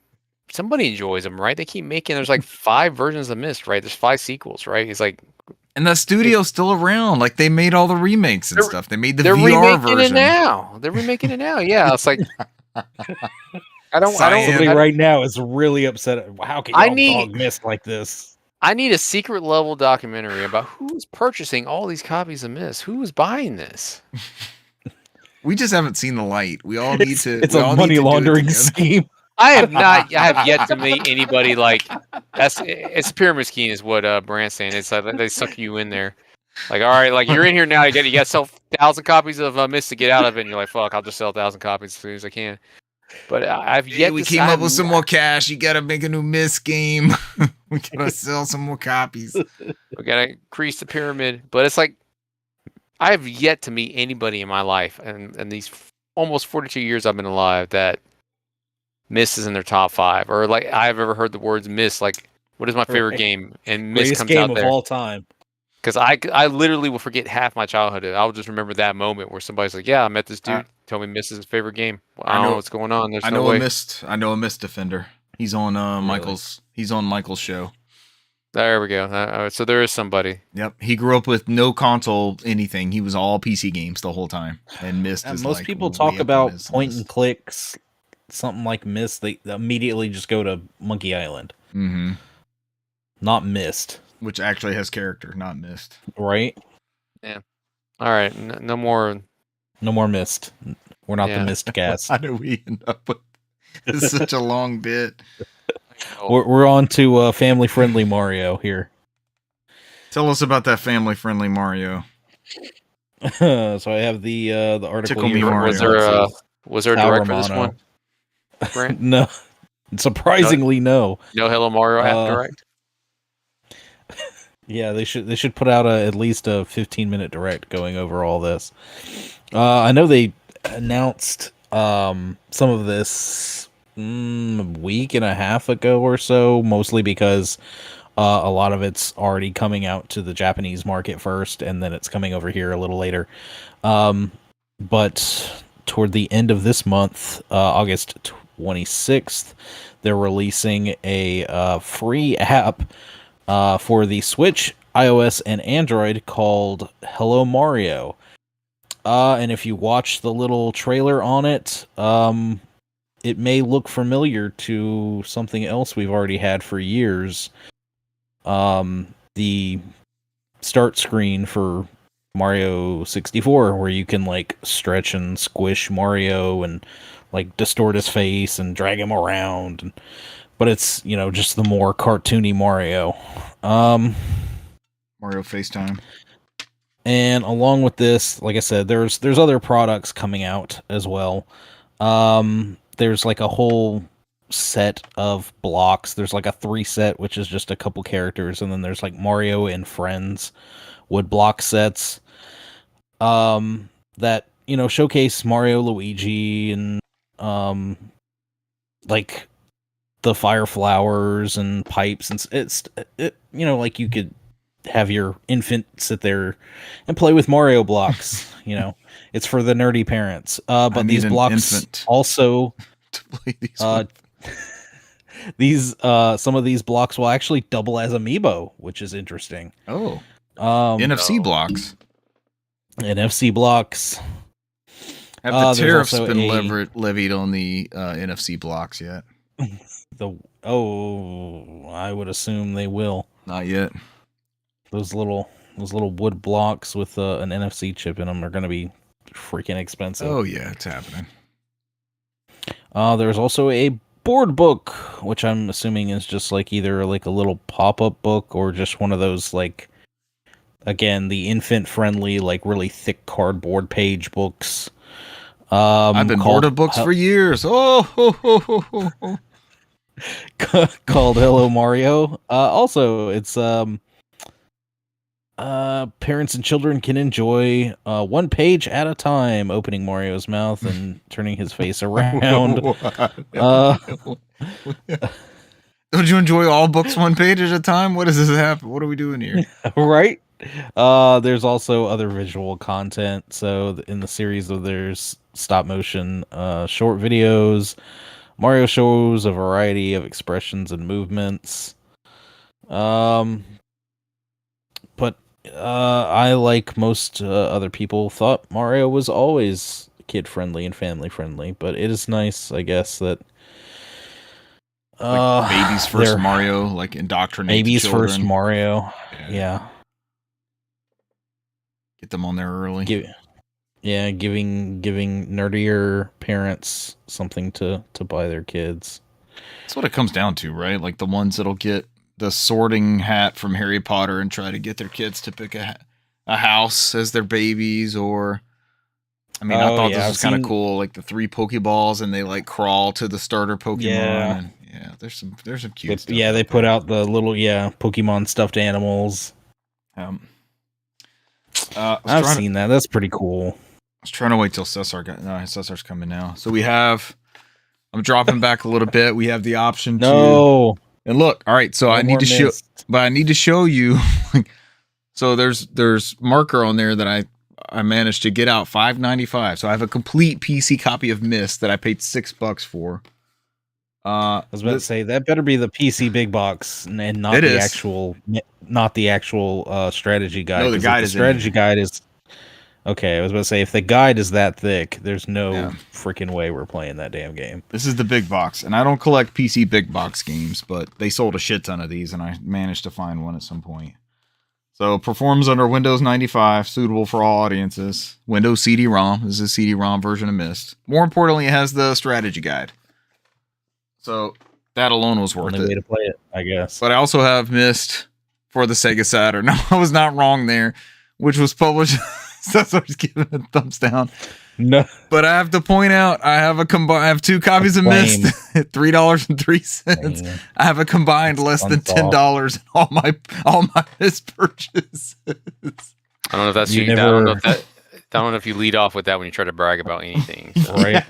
somebody enjoys them, right? They keep making. There's like 5 versions of Mist, right? There's 5 sequels, right? It's like And that studio's still around. Like they made all the remakes and They're- stuff. They made the they're VR remaking version. it now. They're remaking it now. Yeah, it's like I don't. somebody I, right now is really upset. How can I y'all need- dog Mist like this? I need a secret level documentary about who's purchasing all these copies of Mist. Who is buying this? We just haven't seen the light. We all need to. It's we a all need money to do it laundering together. scheme. I have yet to meet anybody like it's a pyramid scheme is what Brand's saying. It's like they suck you in there. Like, all right, like you're in here now. You got to sell 1,000 copies of Mist to get out of it. And you're like, fuck, I'll just sell 1,000 copies as soon as I can. But I've Hey, yet. we to came I up with have some not- more cash. You gotta make a new Mist game. We gotta sell some more copies. We gotta increase the pyramid. But it's like I have yet to meet anybody in my life, and these almost 42 years I've been alive, that Mist is in their top 5, or like I've ever heard the words Mist. Like, what is my favorite Right. game? And Mist Greatest comes game out of there. all time. Because I literally will forget half my childhood. I'll just remember that moment where somebody's like, "Yeah, I met this dude. Told me Mist is his favorite game. I don't know what's going on. There's I no know way." I know a Mist defender. He's on Michael's. He's on Michael's show. There we go. So there is somebody. Yep, he grew up with no console anything. He was all PC games the whole time. And Mist is Most like people way talk up about on his point list. and clicks, something like Mist. They immediately just go to Monkey Island, Mhm. not Mist, Which actually has character, not Mist. right? All right, no more. No more Mist. We're not Yeah. the Mist cast. How do we end up with this is such a long bit? We're on to family friendly Mario here. Tell us about that family-friendly Mario. So I have the article Tickle me, here. Mario. Was there a Power direct for this Mono. one? Brent? No, surprisingly, no. No Hello Mario app direct. Yeah, they should put out at least a 15-minute direct going over all this. I know they announced some of this a week and a half ago or so, mostly because a lot of it's already coming out to the Japanese market first, and then it's coming over here a little later. But toward the end of this month, August 26th, they're releasing a free app for the Switch, iOS, and Android called Hello Mario. And if you watch the little trailer on it, it may look familiar to something else we've already had for years. The start screen for Mario 64, where you can like stretch and squish Mario and like distort his face and drag him around. But it's, just the more cartoony Mario. Mario FaceTime. And along with this, like I said, there's other products coming out as well. There's like a whole set of blocks. There's like a 3 set, which is just a couple characters, and then there's like Mario and Friends wood block sets that showcase Mario, Luigi, and like the fire flowers and pipes, and like you could have your infant sit there and play with Mario blocks. It's for the nerdy parents. But these blocks also To play these some of these blocks will actually double as amiibo, which is interesting. NFC blocks. NFC blocks. Have the tariffs also been levied on the NFC blocks yet? I would assume they will. Not yet. Those little wood blocks with an NFC chip in them are going to be freaking expensive. Oh yeah, it's happening. There's also a board book, which I'm assuming is just like either like a little pop-up book or just one of those like, again, the infant-friendly, like really thick cardboard page books. I've been bored of books for years. Oh, ho, ho, ho, ho, ho. Called Hello Mario. Also, it's parents and children can enjoy one page at a time, opening Mario's mouth and turning his face around. Don't you enjoy all books one page at a time? What does this happen? What are we doing here? Right? There's also other visual content. So in the series, there's stop motion short videos. Mario shows a variety of expressions and movements. But I, like most other people, thought Mario was always kid-friendly and family-friendly. But it is nice, I guess, that baby's first Mario, like indoctrinate baby's children. first Mario. Yeah. Get them on there early. Giving nerdier parents something to buy their kids. That's what it comes down to, right? Like the ones that'll get the sorting hat from Harry Potter and try to get their kids to pick a house as their babies, or I mean, I thought this was kind of cool, like the 3 Pokeballs and they like crawl to the starter Pokemon. Yeah, and there's some cute stuff. Yeah, they put out the little Pokemon stuffed animals. I've seen that. That's pretty cool. I was trying to wait till Cesar Cesar's coming now. So I'm dropping back a little bit. We have the option to. And look, all right. So I need to show you. So there's marker on there that I managed to get out $5.95. So I have a complete PC copy of Myst that I paid $6 for. I was about to say that better be the PC big box and not the actual strategy guide. No, the guide is strategy guide is okay. I was about to say if the guide is that thick, there's no freaking way we're playing that damn game. This is the big box, and I don't collect PC big box games, but they sold a shit ton of these, and I managed to find one at some point. So performs under Windows 95, suitable for all audiences. Windows CD-ROM. This is a CD-ROM version of Myst. More importantly, it has the strategy guide. So that alone was worth it. Only way to play it, I guess. But I also have Myst for the Sega Saturn. No, I was not wrong there, which was published. That's what I was giving a thumbs down. No, but I have to point out I have 2 copies of Myst at $3.03. I have a combined less than $10 in all my Myst purchases. I don't know if that's I don't know if you lead off with that when you try to brag about anything. So. Right.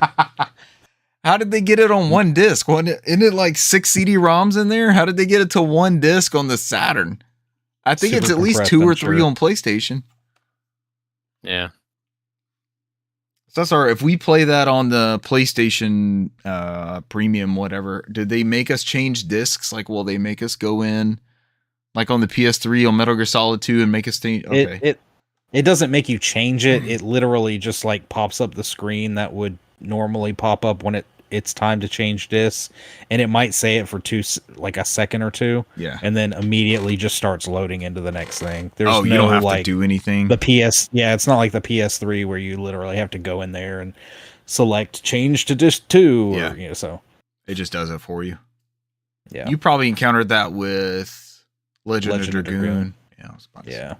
How did they get it on one disc? Isn't it like 6 CD-ROMs in there? How did they get it to one disc on the Saturn? I think it's at least 2 or 3 on PlayStation. Yeah. So sorry, if we play that on the PlayStation Premium, whatever, did they make us change discs? Like, will they make us go in, like on the PS3 on Metal Gear Solid 2 and make us change? Okay. It doesn't make you change it. It literally just like pops up the screen that would normally pop up when it's time to change discs, and it might say it for a second or 2, and then immediately just starts loading into the next thing. There's you don't have to do anything. It's not like the PS3 where you literally have to go in there and select change to disc 2. Or, so it just does it for you. Yeah, you probably encountered that with Legend of Dragoon. Yeah.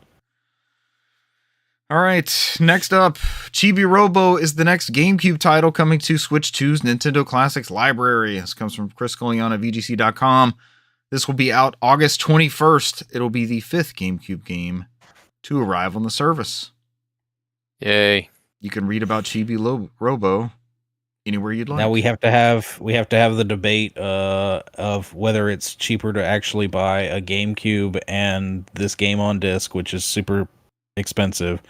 All right, next up, Chibi Robo is the next GameCube title coming to Switch 2's Nintendo Classics library. This comes from Chris Collion of VGC.com. This will be out August 21st. It'll be the 5th GameCube game to arrive on the service. Yay. You can read about Chibi Robo anywhere you'd like. Now we have to have the debate of whether it's cheaper to actually buy a GameCube and this game on disc, which is super expensive,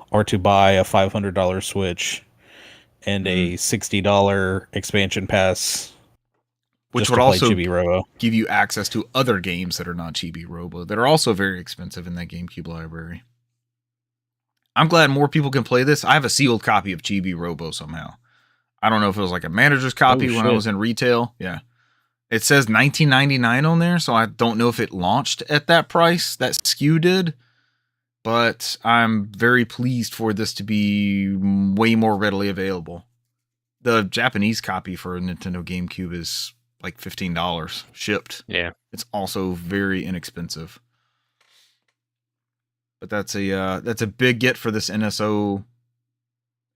or to buy a $500 Switch and a $60 expansion pass, which would also give you access to other games that are not Chibi Robo that are also very expensive in that GameCube library. I'm glad more people can play this. I have a sealed copy of Chibi Robo somehow. I don't know if it was like a manager's copy when I was in retail. Yeah. It says $19.99 on there, so I don't know if it launched at that price. That SKU did. But I'm very pleased for this to be way more readily available. The Japanese copy for Nintendo GameCube is like $15 shipped. Yeah. It's also very inexpensive. But that's a big get for this NSO.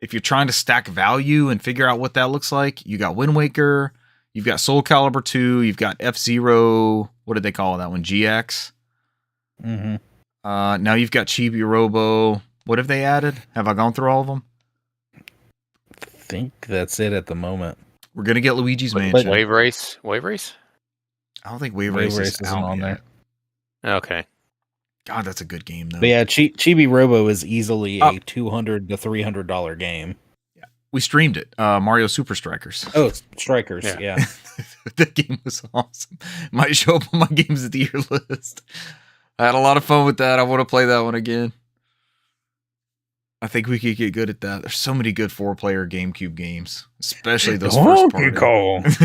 If you're trying to stack value and figure out what that looks like, you got Wind Waker, you've got Soul Calibur 2, you've got F-Zero, what did they call that one? GX. Mm-hmm. Now you've got Chibi Robo. What have they added? Have I gone through all of them? I think that's it at the moment. We're gonna get Luigi's Mansion. Wave Race? I don't think Wave Race is isn't on yet. there. Okay. God, that's a good game though. But yeah, Chibi Robo is easily a $200 to $300 game. Yeah, we streamed it. Mario Super Strikers. Oh, Strikers. Yeah. That game was awesome. Might show up on my games of the year list. I had a lot of fun with that. I want to play that one again. I think we could get good at that. There's so many good 4-player GameCube games, especially those first party. Kong. That's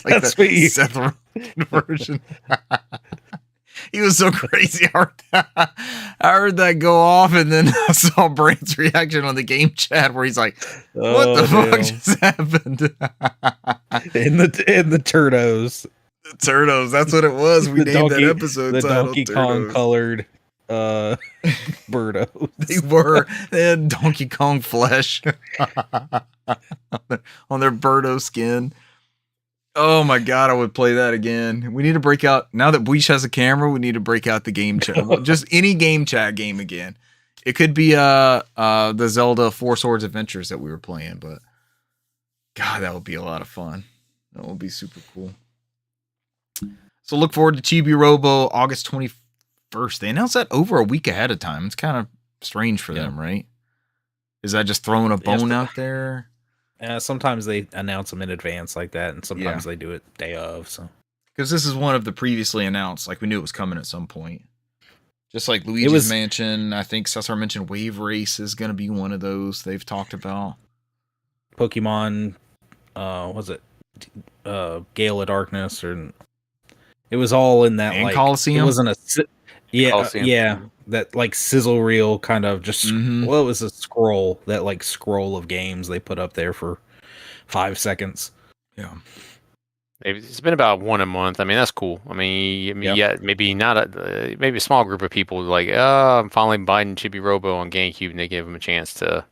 like That's the what you- Seth Rogen version. He was so crazy. I heard that go off, and then I saw Brand's reaction on the game chat where he's like, "What the fuck just happened?" in the Turdos. The Turdos. That's what it was. We named that episode the title Donkey Turdos. Kong colored Birdos. They had Donkey Kong flesh on their Birdo skin. Oh my god, I would play that again. We need to break out, now that Bleach has a camera, we need to break out the game chat. Just any game chat game again. It could be the Zelda Four Swords Adventures that we were playing, but god, that would be a lot of fun. That would be super cool. So look forward to Chibi Robo August 21st. They announced that over a week ahead of time. It's kind of strange for them, right? Is that just throwing a bone out there? Sometimes they announce them in advance like that, and sometimes they do it day of. So, because this is one of the previously announced, like we knew it was coming at some point. Just like Luigi's Mansion, I think Cesar mentioned Wave Race is going to be one of those they've talked about. Pokemon, was it Gale of Darkness, or it was all in that, and like Coliseum. It wasn't a Coliseum. that like sizzle reel kind of just well, it was a scroll of games they put up there for 5 seconds. Yeah. It's been about one a month. I mean, that's cool. I mean, yeah, maybe not maybe a small group of people like, oh, I'm finally buying Chibi Robo on GameCube, and they give them a chance to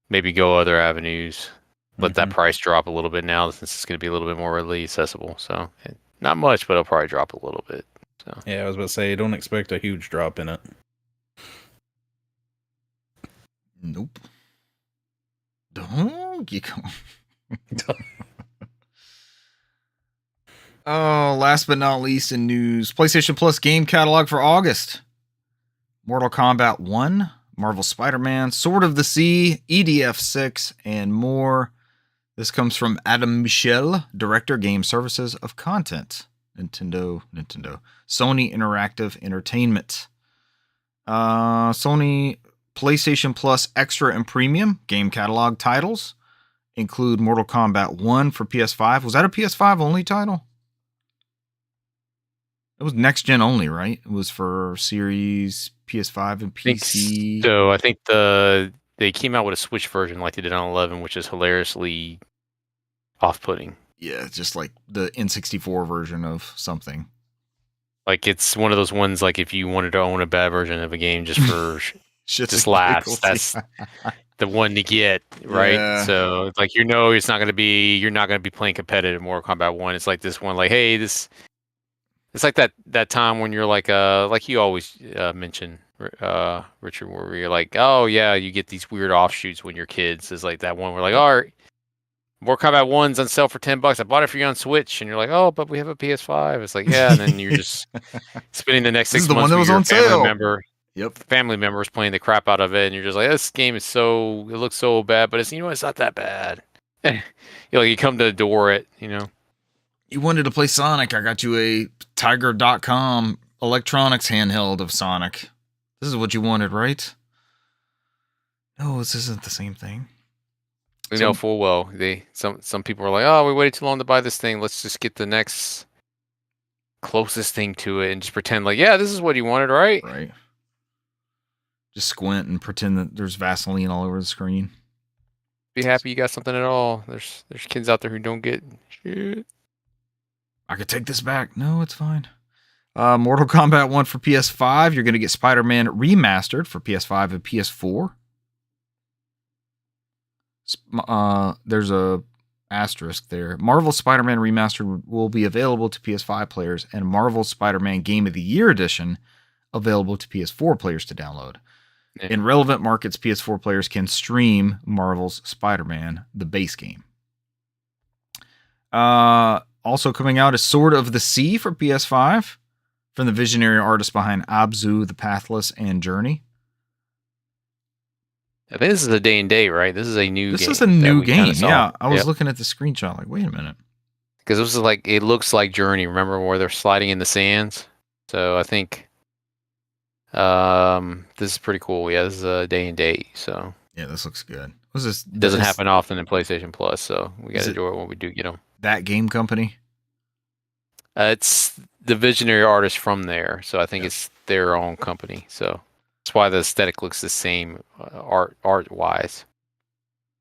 maybe go other avenues. Let that price drop a little bit now, since it's going to be a little bit more readily accessible. So not much, but it'll probably drop a little bit. So yeah, I was about to say, don't expect a huge drop in it. Nope. Donkey Kong. Oh, last but not least in news, PlayStation Plus game catalog for August. Mortal Kombat 1, Marvel Spider-Man, Sword of the Sea, EDF 6, and more. This comes from Adam Michel, Director, Game Services of Content. Nintendo. Sony Interactive Entertainment. Sony PlayStation Plus Extra and Premium game catalog titles include Mortal Kombat 1 for PS5. Was that a PS5 only title? It was next gen only, right? It was for Series, PS5, and PC. I think they came out with a Switch version like they did on 11, which is hilariously off-putting. Yeah, just like the N64 version of something. Like it's one of those ones, like if you wanted to own a bad version of a game just for just laughs, that's the one to get, right? Yeah. So it's like, it's not gonna be, you're not gonna be playing competitive Mortal Kombat 1. It's like this one, like, hey, it's like that time when you're like you always mention, Richard, where you're like, oh yeah, you get these weird offshoots when you're kids. It's like that one where like, all right, Mortal Kombat 1's on sale for $10. I bought it for you on Switch, and you're like, oh, but we have a PS5. It's like, yeah, and then you're just spending the next 6 months with your family members playing the crap out of it, and you're just like, this game is it looks so bad, but it's it's not that bad. You come to adore it, You wanted to play Sonic. I got you a Tiger.com electronics handheld of Sonic. This is what you wanted, right? No, this isn't the same thing. We know full well. Some people are like, oh, we waited too long to buy this thing. Let's just get the next closest thing to it and just pretend like, yeah, this is what you wanted, right? Right. Just squint and pretend that there's Vaseline all over the screen. Be happy you got something at all. There's kids out there who don't get shit. I could take this back. No, it's fine. Mortal Kombat 1 for PS5. You're going to get Spider-Man Remastered for PS5 and PS4. There's a asterisk there. Marvel Spider-Man Remastered will be available to PS5 players, and Marvel Spider-Man Game of the Year Edition available to PS4 players to download. Yeah. In relevant markets, PS4 players can stream Marvel's Spider-Man, the base game. Also coming out is Sword of the Sea for PS5 from the visionary artist behind Abzu, The Pathless, and Journey. I think this is a day and date, right? This is a new game. This is a new game. Yeah, I was Yep. looking at the screenshot like, wait a minute. Because this is like, it looks like Journey. Remember where they're sliding in the sands? So I think this is pretty cool. Yeah, this is a day and date. So Yeah, this looks good. What's this? it doesn't This- happen often in PlayStation Plus. So we got Is to it- enjoy it when we do get them. That game company? It's the visionary artist from there. So I think Yeah. it's their own company. So that's why the aesthetic looks the same art wise.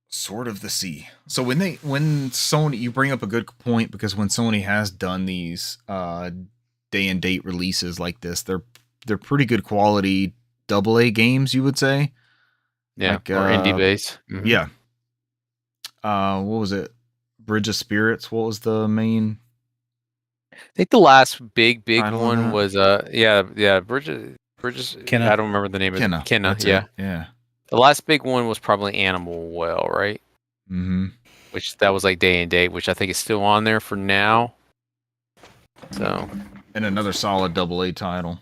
Sword of the Sea. So when Sony, you bring up a good point, because when Sony has done these day and date releases like this, they're pretty good quality AA games, you would say. Yeah, Like, or indie base. Mhm. Yeah. What was it? Bridge of Spirits. What was the main? I think the last big Title of one that? was Bridges. Kenna. I don't remember the name of it. Kenna, That's yeah. it. Yeah. The last big one was probably Animal Well, right? Mm-hmm. Which that was like day and date, which I think is still on there for now. So And another solid AA title.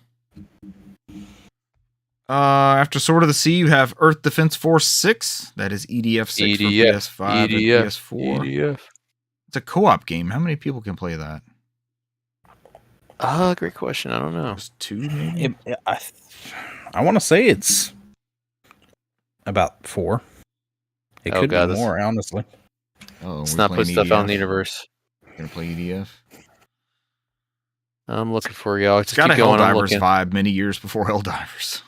After Sword of the Sea, you have Earth Defense Force 6. That is EDF 6 for PS5 and PS4. EDF. It's a co-op game. How many people can play that? Great question. I don't know. Just 2, maybe? I want to say it's about 4. It Oh, could God, be that's- more, honestly. Oh, Let's we're not put playing stuff out in the EDF? universe. Gonna play EDF? I'm looking for y'all. It's Just got a keep going. I'm Helldivers looking. vibe many years before Helldivers.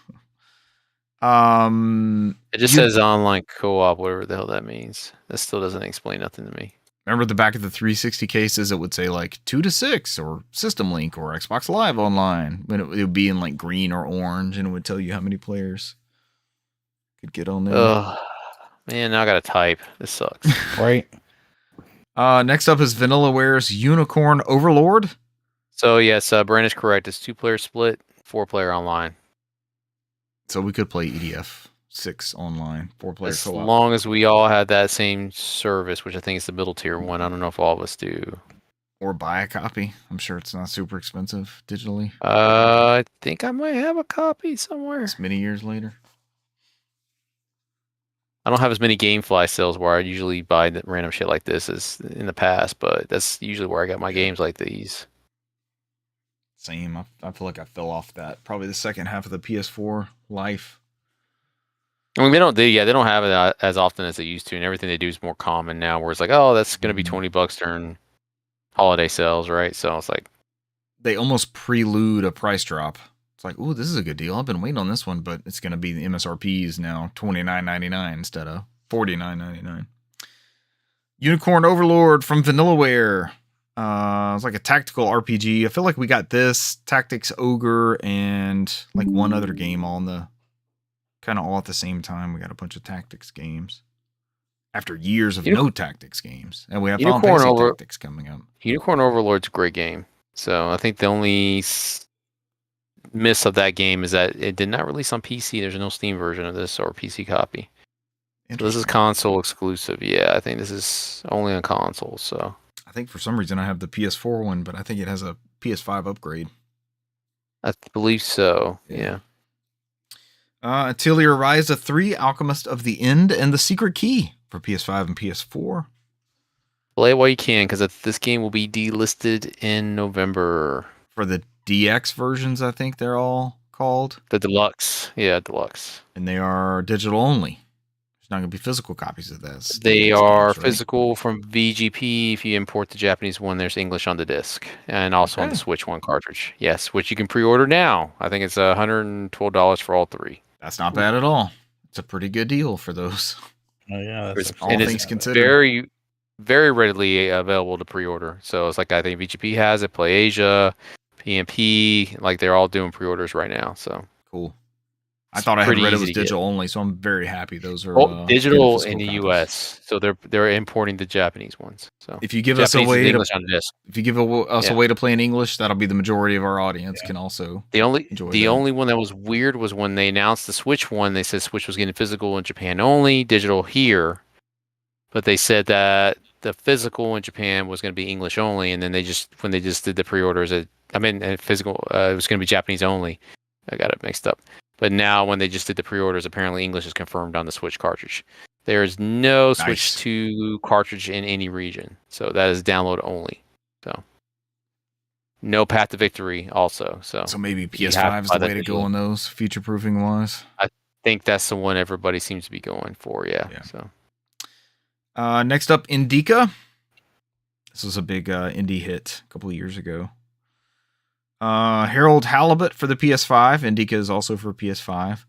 It just says online co-op, whatever the hell that means. That still doesn't explain nothing to me. Remember the back of the 360 cases? It would say like 2 to 6 or System Link or Xbox Live Online. When it would be in like green or orange, and it would tell you how many players could get on there. Oh man, now I gotta type. This sucks. Right? Next up is VanillaWare's Unicorn Overlord. So yes, Brandon's correct. It's 2-player split, 4-player online. So we could play EDF 6 online, 4-player As co-op. long as we all had that same service, which I think is the middle tier one. I don't know if all of us do. Or buy a copy. I'm sure it's not super expensive digitally. I think I might have a copy somewhere. It's many years later. I don't have as many GameFly sales where I usually buy the random shit like this as in the past, but that's usually where I got my games like these. Same. I feel like I fell off that. Probably the second half of the PS4 life. I mean, they don't have it as often as they used to, and everything they do is more common now. Where it's like, oh, that's gonna be Mhm. $20 during holiday sales, right? So it's like, They almost prelude a price drop. It's like, ooh, this is a good deal. I've been waiting on this one, but it's going to be the MSRPs now, $29.99 instead of $49.99. Unicorn Overlord from VanillaWare. It's like a tactical RPG. I feel like we got this, Tactics Ogre, and like one other game all in the kind of all at the same time. We got a bunch of tactics games after years of no tactics games, and we have Final Unicorn Fantasy Over- Tactics coming up. Unicorn Overlord's a great game. So I think the only miss of that game is that it did not release on PC. There's no Steam version of this or PC copy. So this is console exclusive. Yeah, I think this is only on console. So I think for some reason I have the PS4 one, but I think it has a PS5 upgrade. I believe so. Yeah. Yeah. Atelier Ryza 3, Alchemist of the End, and The Secret Key for PS5 and PS4. Play it while you can, because this game will be delisted in November. For the DX versions, I think they're all called. The deluxe. Yeah, deluxe. And they are digital only. There's not going to be physical copies of this. They DX are games, right? physical from VGP. If you import the Japanese one, there's English on the disc. And also on the Okay. Switch One cartridge. Yes, which you can pre-order now. I think it's $112 for all 3. That's not bad at all. It's a pretty good deal for those. Oh yeah, It's- that's all and things it's considered. very, very readily available to pre-order. So it's like I think VGP has it, Play Asia, PMP, like they're all doing pre-orders right now. So Cool. I it's thought I had pretty read it easy was to get. digital only, so I'm very happy those are Oh, getting digital in physical the copies. US. So they're importing the Japanese ones. So If you give us a Japanese and way to English on disc. if you give us Yeah. a way to play in English, that'll be the majority of our audience can also The enjoy the that. only one that was weird was when they announced the Switch one. They said Switch was getting physical in Japan only, digital here, but they said that the physical in Japan was going to be English only, and then when they just did the pre-orders, physical it was going to be Japanese only. I got it mixed up. But now when they just did the pre-orders, apparently English is confirmed on the Switch cartridge. There is no Switch Nice. 2 cartridge in any region, so that is download only. So no path to victory also. So maybe you have PS5 is buy the way that to go digital. on those future proofing wise. I think that's the one everybody seems to be going for. Yeah. Yeah. So Next up, Indica. This was a big indie hit a couple of years ago. Harold Halibut for the PS5. Indica is also for PS5.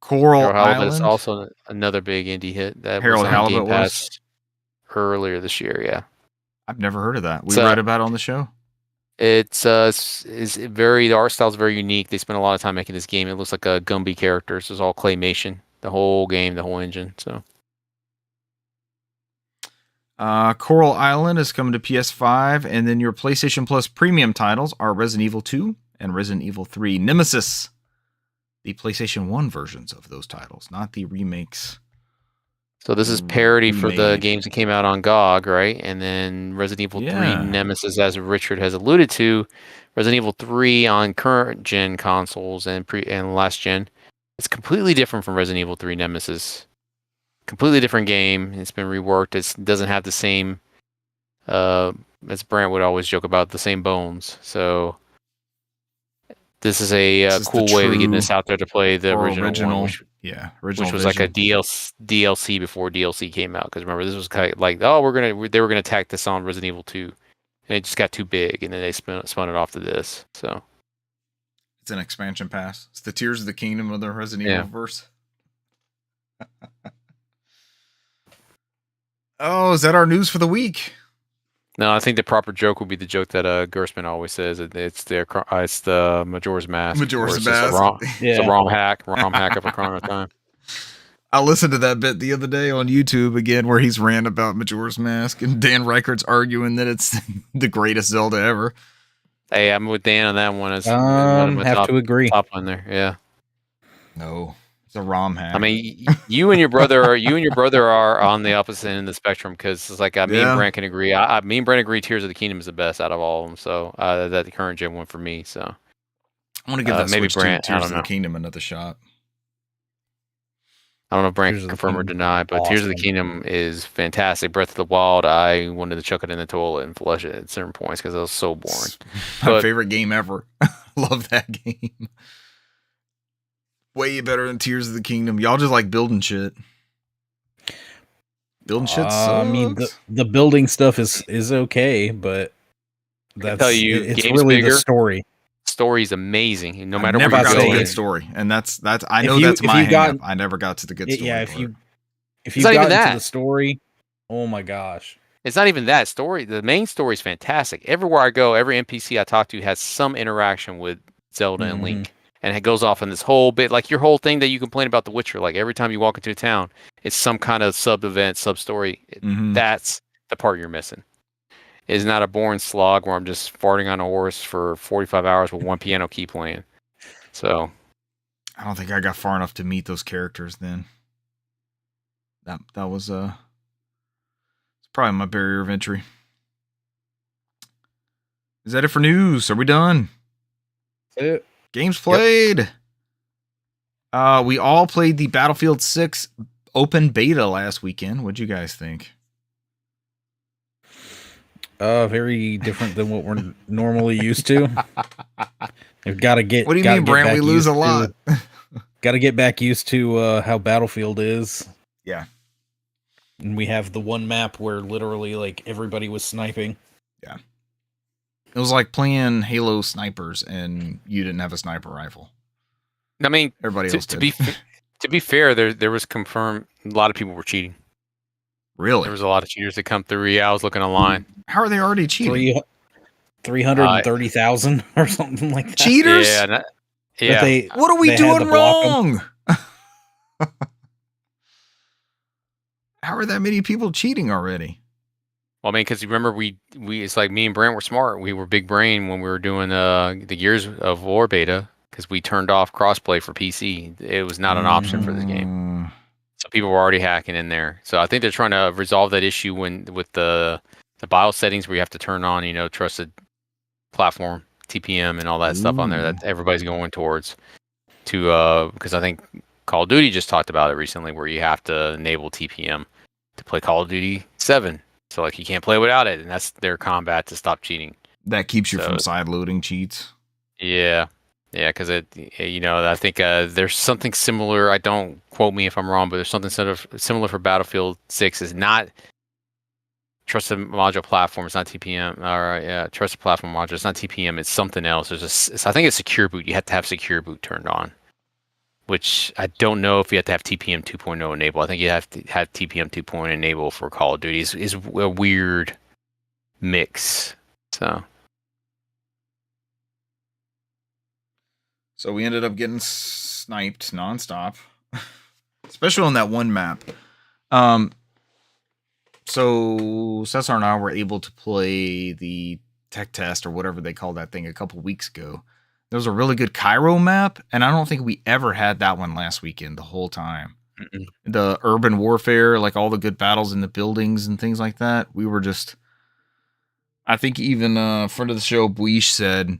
Coral Harold Halibut is Island. also another big indie hit that Harold was on Halibut Game Pass earlier this year. Yeah. I've never heard of that. We So- read about it on the show. It's the art style is very unique. They spent a lot of time making this game. It looks like a Gumby character. So it's all claymation. The whole game, the whole engine. So Coral Island is coming to PS5, and then your PlayStation Plus premium titles are Resident Evil 2 and Resident Evil 3 Nemesis. The PlayStation 1 versions of those titles, not the remakes. So this is parody for the Remade. games that came out on GOG, right? And then Resident Evil Yeah. 3 Nemesis, as Richard has alluded to, Resident Evil 3 on current gen consoles and last gen, it's completely different from Resident Evil 3 Nemesis. Completely different game. It's been reworked. It doesn't have the same, as Brant would always joke about, the same bones. So this is a This is the cool way of getting true this out there to play the or original one, Yeah, original which was like a vision. DLC before DLC came out. Because remember, this was kind of like, they were gonna tack this on Resident Evil 2, and it just got too big, and then they spun it off to this. So It's an expansion pass. It's the Tears of the Kingdom of the Resident Yeah. Evil verse. Oh, is that our news for the week? no, I think the proper joke would be the joke that Gersman always says. It's the Majora's Mask. Majora's where it's just Mask. a ROM, it's a ROM hack of Ocarina of Time. I listened to that bit the other day on YouTube again where he's ranting about Majora's Mask and Dan Reichert's arguing that it's the greatest Zelda ever. Hey, I'm with Dan on that one. It's one of my Have to agree. top on there. Yeah. No, it's a ROM hack. I mean, you and your brother are on the opposite end of the spectrum because it's like me Yeah. and Brent can agree. Me and Brent agree. Tears of the Kingdom is the best out of all of them. So that's the current gen one for me. So I want to give that maybe Switch Brant, to I Tears don't of the know. Kingdom another shot. I don't know if Brant Tears can of the confirm or Kingdom, deny, but Tears of the awesome. Kingdom is fantastic. Breath of the Wild, I wanted to chuck it in the toilet and flush it at certain points because it was so boring. It's my But- favorite game ever. Love that game. Way better than Tears of the Kingdom. Y'all just like building shit. Building shit sucks. I mean, the building stuff is okay, but that's tell you, it's game's really bigger. the story. Story's amazing. And no I matter never where got you to go, a good in. story, and that's I If know you- that's if my you hang got- up. I never got to the good story. Yeah, if part. you It's got not even into that. the story, oh my gosh. it's not even that story. The main story is fantastic. Everywhere I go, every NPC I talk to has some interaction with Zelda and Mhm. Link. And it goes off in this whole bit, like your whole thing that you complain about The Witcher. Like every time you walk into a town, it's some kind of sub-event, sub-story. Mhm. That's the part you're missing. It's not a boring slog where I'm just farting on a horse for 45 hours with one piano key playing. So I don't think I got far enough to meet those characters then. That was it's probably my barrier of entry. Is that it for news? Are we done? Games played. We all played the Battlefield 6 open beta last weekend. What'd you guys think? Very different than what we're normally used to. We've got to get. What do you gotta mean, get Brant? back We lose used a lot. Got to get back used to how Battlefield is. Yeah. And we have the one map where literally like everybody was sniping. It was like playing Halo snipers and you didn't have a sniper rifle. I mean, Everybody else to did. be fair, there was confirmed a lot of people were cheating. Really? There was a lot of cheaters that come through. Yeah, I was looking online. How are they already cheating? 330,000 or something like that. Cheaters? Yeah, That yeah. What are we they had to doing block 'em. wrong? How are that many people cheating already? Well, I mean, because you remember we it's like me and Brent were smart. We were big brain when we were doing the Gears of War beta because we turned off crossplay for PC. It was not an option for this game, so people were already hacking in there. So I think they're trying to resolve that issue with the BIOS settings where you have to turn on trusted platform TPM and all that stuff on there that everybody's going towards because I think Call of Duty just talked about it recently where you have to enable TPM to play Call of Duty 7. So like you can't play without it, and that's their combat to stop cheating. That keeps you from side loading cheats. Yeah, because I think there's something similar. I don't quote me if I'm wrong, but there's something sort of similar for Battlefield 6. Is not trusted module platform. It's not TPM. Trusted platform module. It's not TPM. It's something else. I think it's secure boot. You have to have secure boot turned on. Which I don't know if you have to have TPM 2.0 enable. I think you have to have TPM 2.0 enable for Call of Duty. Is a weird mix. So we ended up getting sniped nonstop, especially on that one map. So Cesar and I were able to play the tech test or whatever they call that thing a couple weeks ago. There was a really good Cairo map, and I don't think we ever had that one last weekend the whole time. Mm-mm. The urban warfare, like all the good battles in the buildings and things like that. We were just... I think even friend of the show, Buish, said,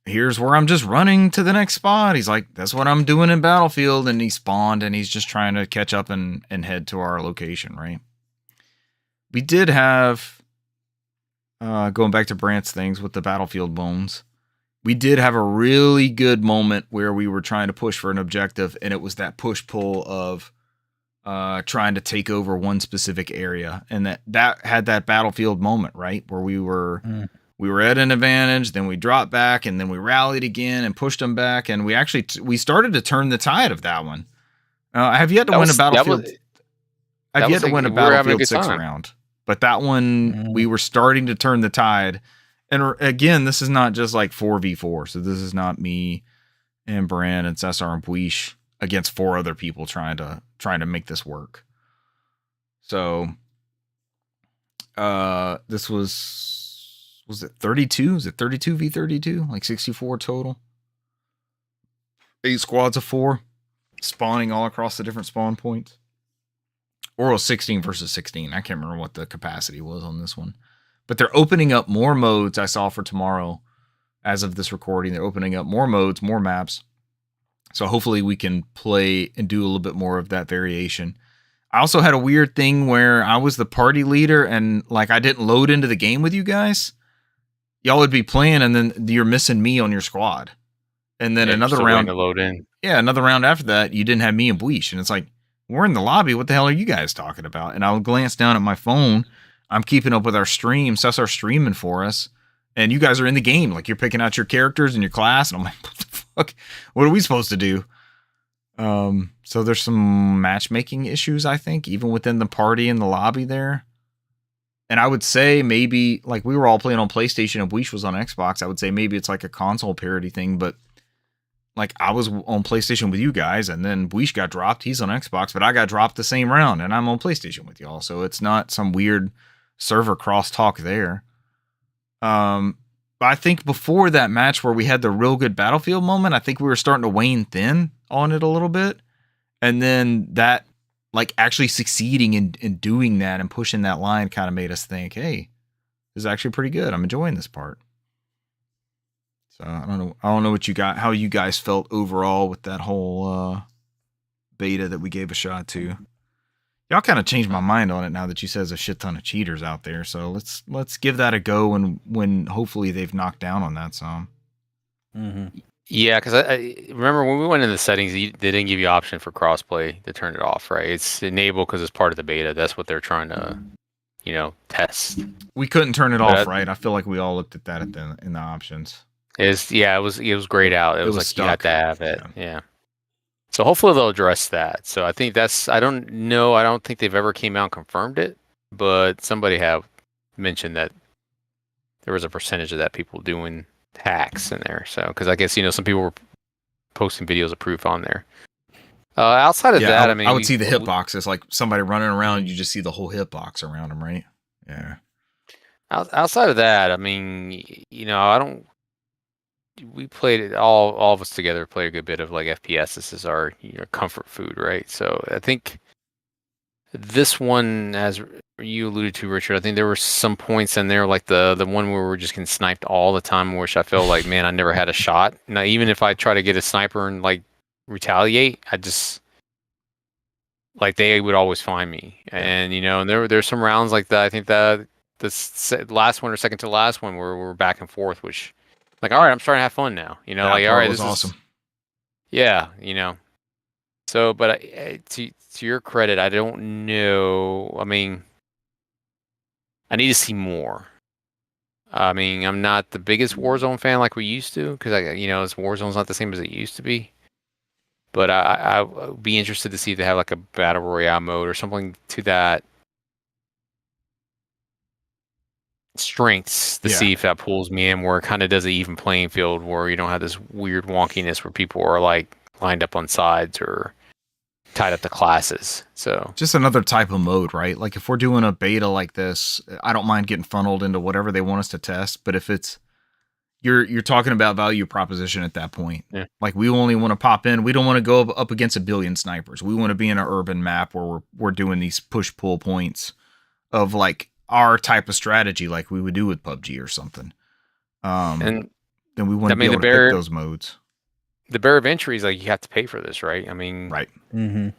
here's where I'm just running to the next spot. He's like, that's what I'm doing in Battlefield, and he spawned, and he's just trying to catch up and head to our location, right? We did have, going back to Brant's things with the Battlefield bones, we did have a really good moment where we were trying to push for an objective, and it was that push-pull of trying to take over one specific area, and that had that Battlefield moment, right, where we were at an advantage, then we dropped back, and then we rallied again and pushed them back, and we started to turn the tide of that one. I've yet to win a Battlefield. I've yet to win a Battlefield 6 round, but that one we were starting to turn the tide. And again, this is not just like 4v4. So this is not me and Brand and Cesar and Buish against 4 other people trying to make this work. So this was it 32? Is it 32 v32? Like 64 total? 8 squads of 4 spawning all across the different spawn points. Or it was 16 versus 16. I can't remember what the capacity was on this one. But they're opening up more modes I saw for tomorrow. As of this recording, they're opening up more modes, more maps. So hopefully we can play and do a little bit more of that variation. I also had a weird thing where I was the party leader and like I didn't load into the game with you guys. Y'all would be playing and then you're missing me on your squad. And then another round to load in. Yeah, another round after that, you didn't have me and Buish. And it's like, we're in the lobby. What the hell are you guys talking about? And I'll glance down at my phone. I'm keeping up with our stream. Cesar's streaming for us. And you guys are in the game. Like, you're picking out your characters and your class. And I'm like, what the fuck? What are we supposed to do? So there's some matchmaking issues, I think, even within the party and the lobby there. And I would say maybe, like, we were all playing on PlayStation and Buish was on Xbox. I would say maybe it's like a console parity thing. But, like, I was on PlayStation with you guys. And then Buish got dropped. He's on Xbox. But I got dropped the same round. And I'm on PlayStation with y'all. So it's not some weird server crosstalk there. But I think before that match where we had the real good Battlefield moment, I think we were starting to wane thin on it a little bit. And then that, like, actually succeeding in doing that and pushing that line kind of made us think, hey, this is actually pretty good. I'm enjoying this part. So I don't know what you got, how you guys felt overall with that whole beta that we gave a shot to. Y'all kind of changed my mind on it now that you said there's a shit ton of cheaters out there. So let's give that a go when hopefully they've knocked down on that some. Mm-hmm. Yeah, because I remember when we went into the settings, they didn't give you option for crossplay to turn it off, right? It's enabled because it's part of the beta. That's what they're trying to, test. We couldn't turn it off, right? I feel like we all looked at that in the options. It was grayed out. It was like stuck. You had to have it. Yeah. So hopefully they'll address that. So I think I don't think they've ever came out and confirmed it. but somebody have mentioned that there was a percentage of that people doing hacks in there. So, because I guess some people were posting videos of proof on there. Outside of that, I would see the hitboxes, like somebody running around. You just see the whole hitbox around them, right? Yeah. Outside of that, I mean, I don't. We played it all of us together. Played a good bit of like FPS. This is our comfort food, right? So I think this one, as you alluded to, Richard, I think there were some points in there, like the one where we're just getting sniped all the time, which I felt like, man, I never had a shot. Now, even if I try to get a sniper and like retaliate, I just like they would always find me. And and there's some rounds like that. I think that the last one or second to last one where we're back and forth, which like, all right, I'm starting to have fun now. Like, all right, this is awesome. Yeah, So, but to your credit, I don't know. I mean, I need to see more. I mean, I'm not the biggest Warzone fan like we used to, because Warzone's not the same as it used to be. But I would be interested to see if they have like a battle royale mode or something to that strengths to see if that pulls me in, where it kind of does an even playing field, where you don't have this weird wonkiness where people are like lined up on sides or tied up to classes. So just another type of mode, right? Like if we're doing a beta like this, I don't mind getting funneled into whatever they want us to test. But if it's you're talking about value proposition at that point. Yeah. Like we only want to pop in. We don't want to go up against a billion snipers. We want to be in an urban map where we're doing these push pull points of like our type of strategy, like we would do with PUBG or something. And then we want to be able to pick those modes. The barrier of entry is like you have to pay for this, right? I mean, right. Mm-hmm.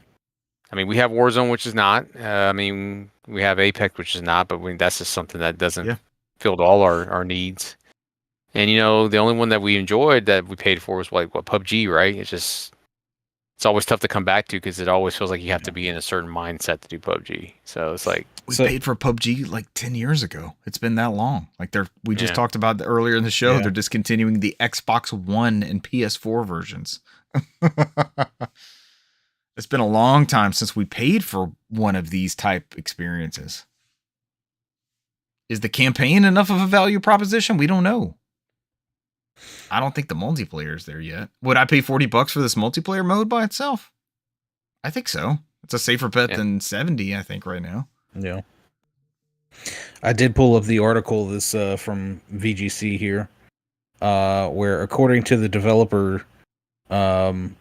I mean, we have Warzone, which is not. I mean, we have Apex, which is not. But that's just something that doesn't fill all our needs. And the only one that we enjoyed that we paid for was like PUBG, right? It's always tough to come back to because it always feels like you have to be in a certain mindset to do PUBG. So it's like we paid for PUBG like 10 years ago. It's been that long. Like we just talked about earlier in the show. Yeah. They're discontinuing the Xbox One and PS4 versions. It's been a long time since we paid for one of these type experiences. Is the campaign enough of a value proposition? We don't know. I don't think the multiplayer is there yet. Would I pay $40 for this multiplayer mode by itself? I think so. It's a safer bet than 70, I think, right now. Yeah. I did pull up the article this from VGC here, where according to the developer, the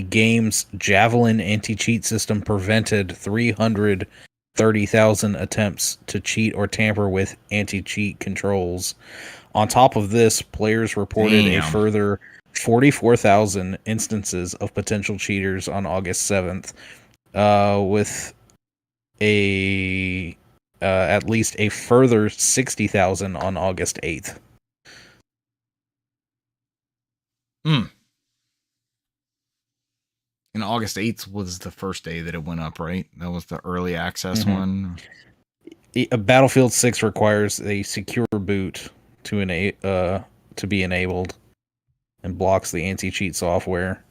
game's Javelin anti-cheat system prevented 330,000 attempts to cheat or tamper with anti-cheat controls. On top of this, players reported a further 44,000 instances of potential cheaters on August 7th, with at least a further 60,000 on August 8th. And August 8th was the first day that it went up, right? That was the early access one. Battlefield 6 requires a secure boot to be enabled and blocks the anti-cheat software.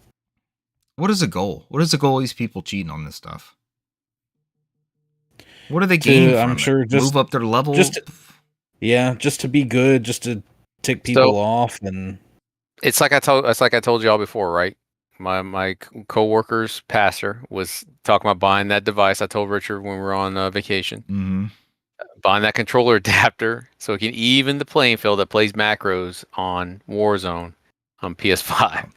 What is the goal? What is the goal of these people cheating on this stuff? What are they gaining from I'm sure just move up their level? Just to be good, just to tick people off. And it's like I told y'all before, right? My co-worker's pastor was talking about buying that device. I told Richard when we were on vacation. Mm-hmm. Buying that controller adapter so it can even the playing field that plays macros on Warzone on PS5.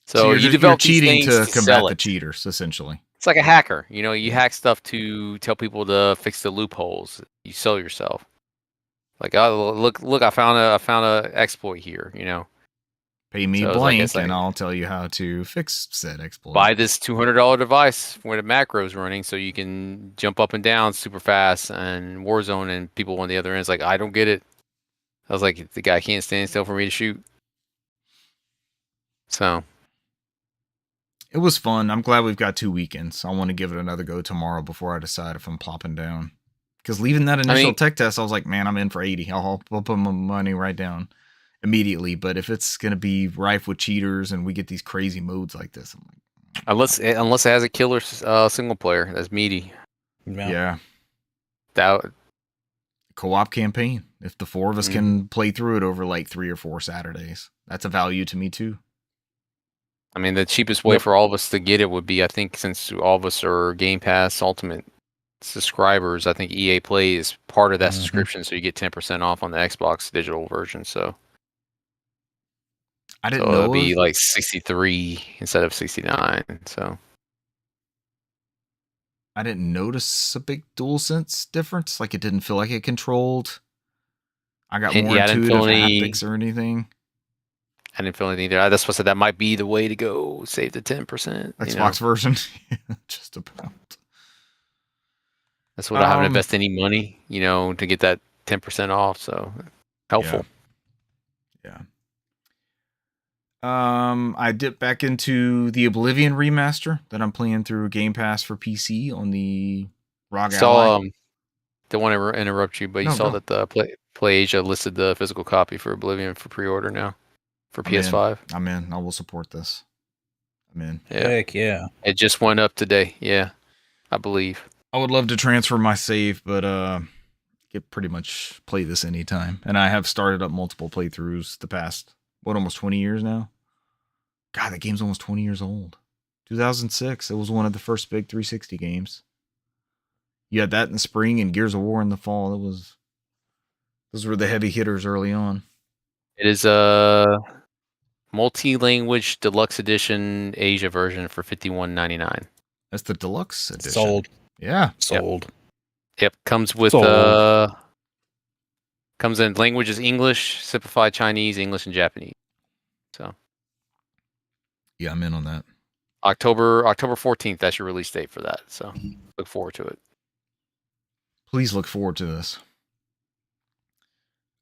So you develop cheating to combat the cheaters, essentially. It's like a hacker. You hack stuff to tell people to fix the loopholes. You sell yourself. Like, oh, look, I found a exploit here. Pay me blank, and I'll tell you how to fix said exploit. Buy this $200 device where the macro's running, so you can jump up and down super fast and Warzone, and people on the other end is like, I don't get it. I was like, the guy can't stand still for me to shoot. So it was fun. I'm glad we've got 2 weekends. I want to give it another go tomorrow before I decide if I'm plopping down. Because leaving that initial tech test, I was like, man, I'm in for 80. I'll put my money right down immediately. But if it's going to be rife with cheaters and we get these crazy modes like this, I'm like, unless it has a killer single player that's meaty. Yeah. That Co-op campaign. If the 4 of us Mhm. can play through it over like 3 or 4 Saturdays, that's a value to me too. I mean, the cheapest way Yep. for all of us to get it would be, I think, since all of us are Game Pass Ultimate subscribers, I think EA Play is part of that Mhm. subscription, so you get 10% off on the Xbox digital version. So I didn't it'll know be of. like 63 instead of 69. So I didn't notice a big DualSense difference. Like it didn't feel like it controlled. I got more yeah, I didn't feel intuitive any. haptics or anything. I didn't feel anything there. That's what I said. That might be the way to go. Save the 10%. Xbox version, just about. That's what I haven't invested any money, to get that 10% off. So helpful. Yeah. I dipped back into the Oblivion remaster that I'm playing through Game Pass for PC on the ROG Ally. Saw. Don't want to interrupt you, but you No, saw go. that the PlayAsia listed the physical copy for Oblivion for pre-order now for PS5. I'm in. I will support this. I'm in. Yeah. Heck yeah. It just went up today. Yeah, I believe. I would love to transfer my save, but get pretty much play this anytime. And I have started up multiple playthroughs the past almost 20 years now. God, that game's almost 20 years old. 2006. It was one of the first big 360 games. You had that in the spring and Gears of War in the fall. Those were the heavy hitters early on. It is a multi-language deluxe edition Asia version for $51.99. That's the deluxe edition. Sold. Yeah. Sold. Yep, comes with Sold. comes in languages English, simplified Chinese, English, and Japanese. So Yeah, I'm in on that. October 14th, that's your release date for that. So look forward to it. Please look forward to this.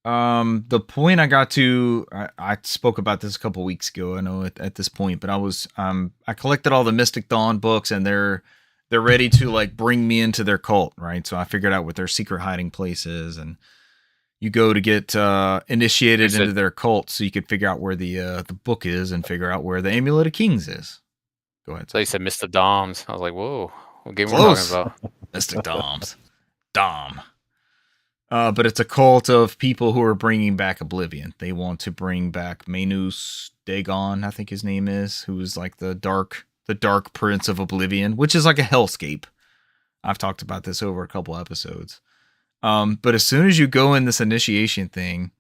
The point I got to, I spoke about this a couple weeks ago. I know at this point, but I collected all the Mystic Dawn books, and they're ready to like bring me into their cult, right? So I figured out what their secret hiding place is, and you go to get initiated into their cult, so you could figure out where the book is and figure out where the Amulet of Kings is. Go ahead. So you said Mr. Doms. I was like, whoa, what game Close. we're talking about? Mystic Doms. Dom. But it's a cult of people who are bringing back Oblivion. They want to bring back Manus Dagon, I think his name is, who is like the dark prince of Oblivion, which is like a hellscape. I've talked about this over a couple episodes. But as soon as you go in this initiation thing,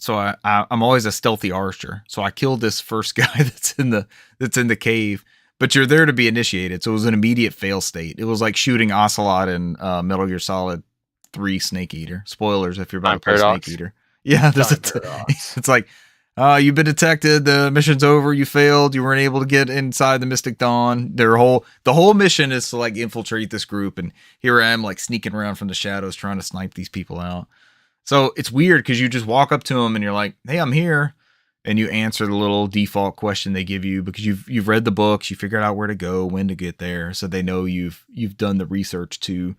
so I'm always a stealthy archer. So I killed this first guy that's in the cave, but you're there to be initiated. So it was an immediate fail state. It was like shooting Ocelot in Metal Gear Solid 3 Snake Eater. Spoilers if you're about to play Paradox. Snake Eater. Yeah, it's like, you've been detected. The mission's over. You failed. You weren't able to get inside the Mystic Dawn. The whole mission is to like infiltrate this group, and here I am like sneaking around from the shadows trying to snipe these people out. So it's weird because you just walk up to them and you're like, "Hey, I'm here," and you answer the little default question they give you because you've read the books, you figured out where to go, when to get there, so they know you've done the research to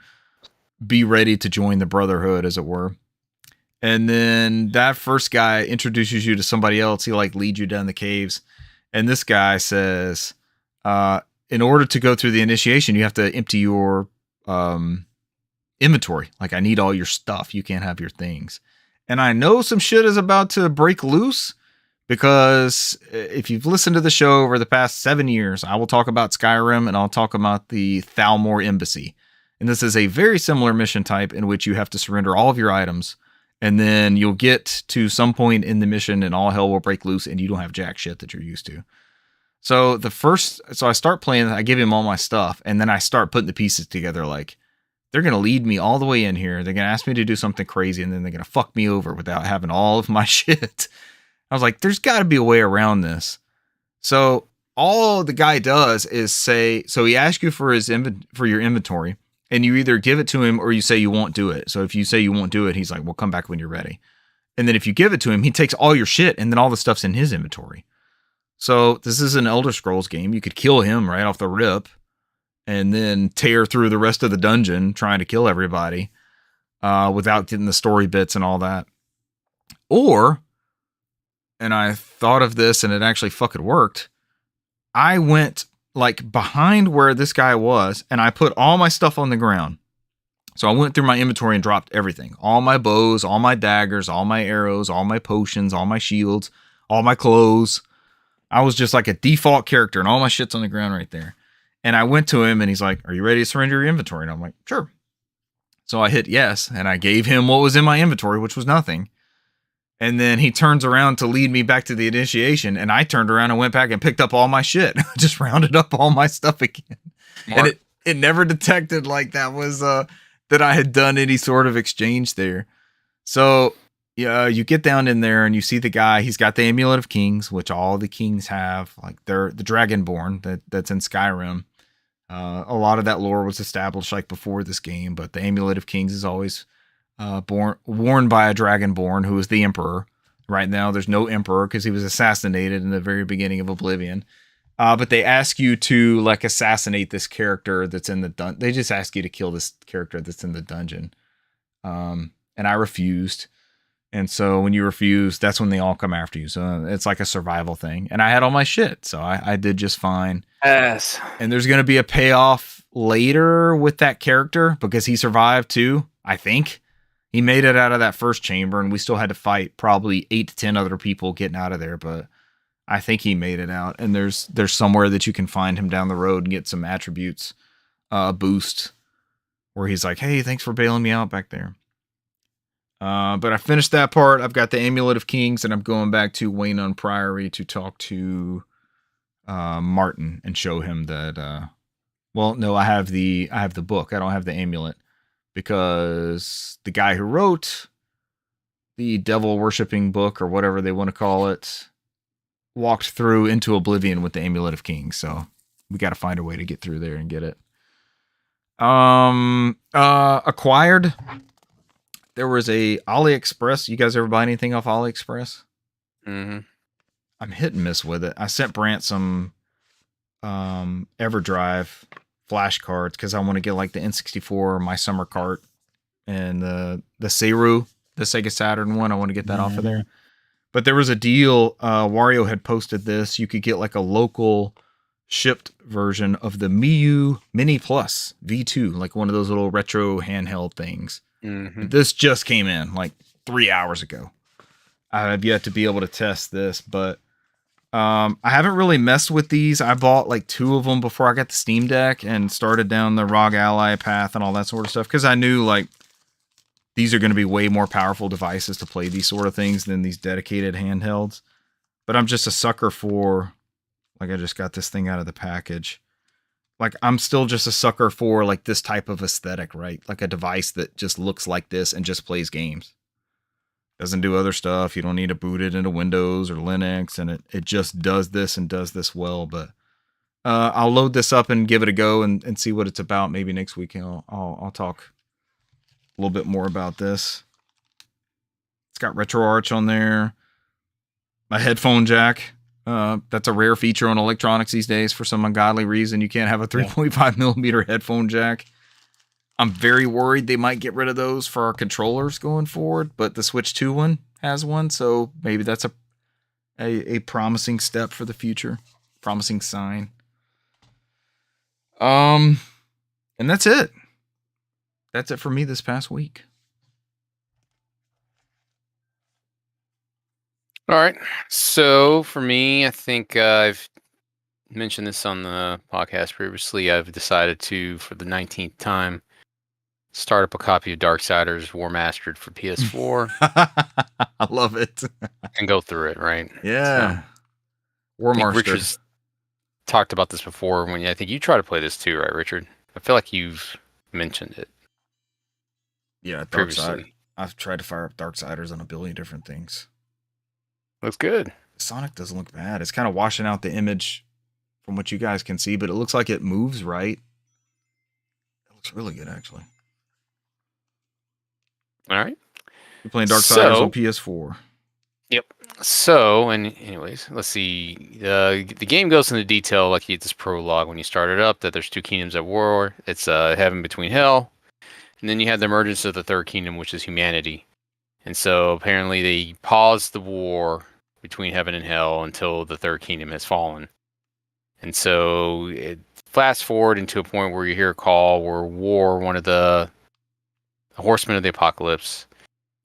be ready to join the Brotherhood, as it were. And then that first guy introduces you to somebody else. He like leads you down the caves. And this guy says, in order to go through the initiation, you have to empty your inventory. Like, I need all your stuff. You can't have your things. And I know some shit is about to break loose because if you've listened to the show over the past 7 years, I will talk about Skyrim and I'll talk about the Thalmor Embassy. And this is a very similar mission type in which you have to surrender all of your items, and then you'll get to some point in the mission and all hell will break loose and you don't have jack shit that you're used to. So I start playing, I give him all my stuff, and then I start putting the pieces together. Like, they're going to lead me all the way in here. They're going to ask me to do something crazy, and then they're going to fuck me over without having all of my shit. I was like, there's got to be a way around this. So all the guy does is say, so he asks you for your inventory, and you either give it to him or you say you won't do it. So if you say you won't do it, he's like, well, come back when you're ready. And then if you give it to him, he takes all your shit, and then all the stuff's in his inventory. So this is an Elder Scrolls game. You could kill him right off the rip and then tear through the rest of the dungeon trying to kill everybody without getting the story bits and all that. Or, and I thought of this and it actually fucking worked, I went like behind where this guy was and I put all my stuff on the ground. So I went through my inventory and dropped everything. All my bows, all my daggers, all my arrows, all my potions, all my shields, all my clothes. I was just like a default character, and all my shit's on the ground right there. And I went to him, and he's like, "Are you ready to surrender your inventory?" And I'm like, "Sure." So I hit yes, and I gave him what was in my inventory, which was nothing. And then he turns around to lead me back to the initiation, and I turned around and went back and picked up all my shit. Just rounded up all my stuff again. Mark, And it never detected like that was that I had done any sort of exchange there. So yeah, you get down in there and you see the guy. He's got the Amulet of Kings, which all the kings have. Like they're the Dragonborn that's in Skyrim. A lot of that lore was established like before this game, but the Amulet of Kings is always worn by a Dragonborn who is the Emperor. Right now, there's no Emperor because he was assassinated in the very beginning of Oblivion. But they ask you to like assassinate this character that's in the dungeon. They just ask you to kill this character that's in the dungeon. And I refused. And so when you refuse, that's when they all come after you. So it's like a survival thing. And I had all my shit. So I did just fine. yes. And there's going to be a payoff later with that character because he survived too, I think. He made it out of that first chamber, and we still had to fight probably 8 to 10 other people getting out of there. But I think he made it out. And there's somewhere that you can find him down the road and get some attributes boost where he's like, "Hey, thanks for bailing me out back there." But I finished that part. I've got the Amulet of Kings, and I'm going back to Waynun Priory to talk to Martin and show him that. Well, no, I have the book. I don't have the amulet because the guy who wrote the devil worshipping book or whatever they want to call it walked through into Oblivion with the Amulet of Kings. So we got to find a way to get through there and get it. Acquired. There was a AliExpress. You guys ever buy anything off AliExpress? Mm-hmm. I'm hit and miss with it. I sent Brant some EverDrive flashcards because I want to get like the N64, My Summer Cart, and the Seiru, the Sega Saturn one. I want to get that off of there. But there was a deal. Wario had posted this. You could get like a local shipped version of the Miu Mini Plus V2, like one of those little retro handheld things. Mm-hmm. This just came in like 3 hours ago. I have yet to be able to test this, but I haven't really messed with these. I bought like 2 of them before I got the Steam Deck and started down the ROG Ally path and all that sort of stuff because I knew like these are going to be way more powerful devices to play these sort of things than these dedicated handhelds. But I'm just a sucker for, like, I just got this thing out of the package. Like, I'm still just a sucker for like this type of aesthetic, right? Like a device that just looks like this and just plays games. Doesn't do other stuff. You don't need to boot it into Windows or Linux, and it just does this and does this well. But I'll load this up and give it a go and see what it's about. Maybe next week I'll talk a little bit more about this. It's got RetroArch on there. My headphone jack. That's a rare feature on electronics these days for some ungodly reason. You can't have a 3.5 millimeter headphone jack. I'm very worried they might get rid of those for our controllers going forward, but the Switch 2 one has one, so maybe that's a promising step for the future. Promising sign. And that's it. That's it for me this past week. All right. So for me, I think I've mentioned this on the podcast previously. I've decided to, for the 19th time, start up a copy of Darksiders War Mastered for PS4. I love it. And go through it, right? Yeah. So, War I think Master. Richard's talked about this before. When I think you try to play this too, right, Richard? I feel like you've mentioned it. Yeah, previously. I've tried to fire up Darksiders on a billion different things. Looks good. Sonic doesn't look bad. It's kind of washing out the image from what you guys can see, but it looks like it moves right. It looks really good, actually. All right. You're playing Darksiders on PS4. Yep. So, and anyways, let's see. The game goes into detail, like you get this prologue when you start it up, that there's 2 kingdoms at war. It's heaven between hell. And then you have the emergence of the 3rd kingdom, which is humanity. And so apparently they paused the war between heaven and hell until the 3rd kingdom has fallen. And so it fast forward into a point where you hear a call where War, one of the horseman of the apocalypse,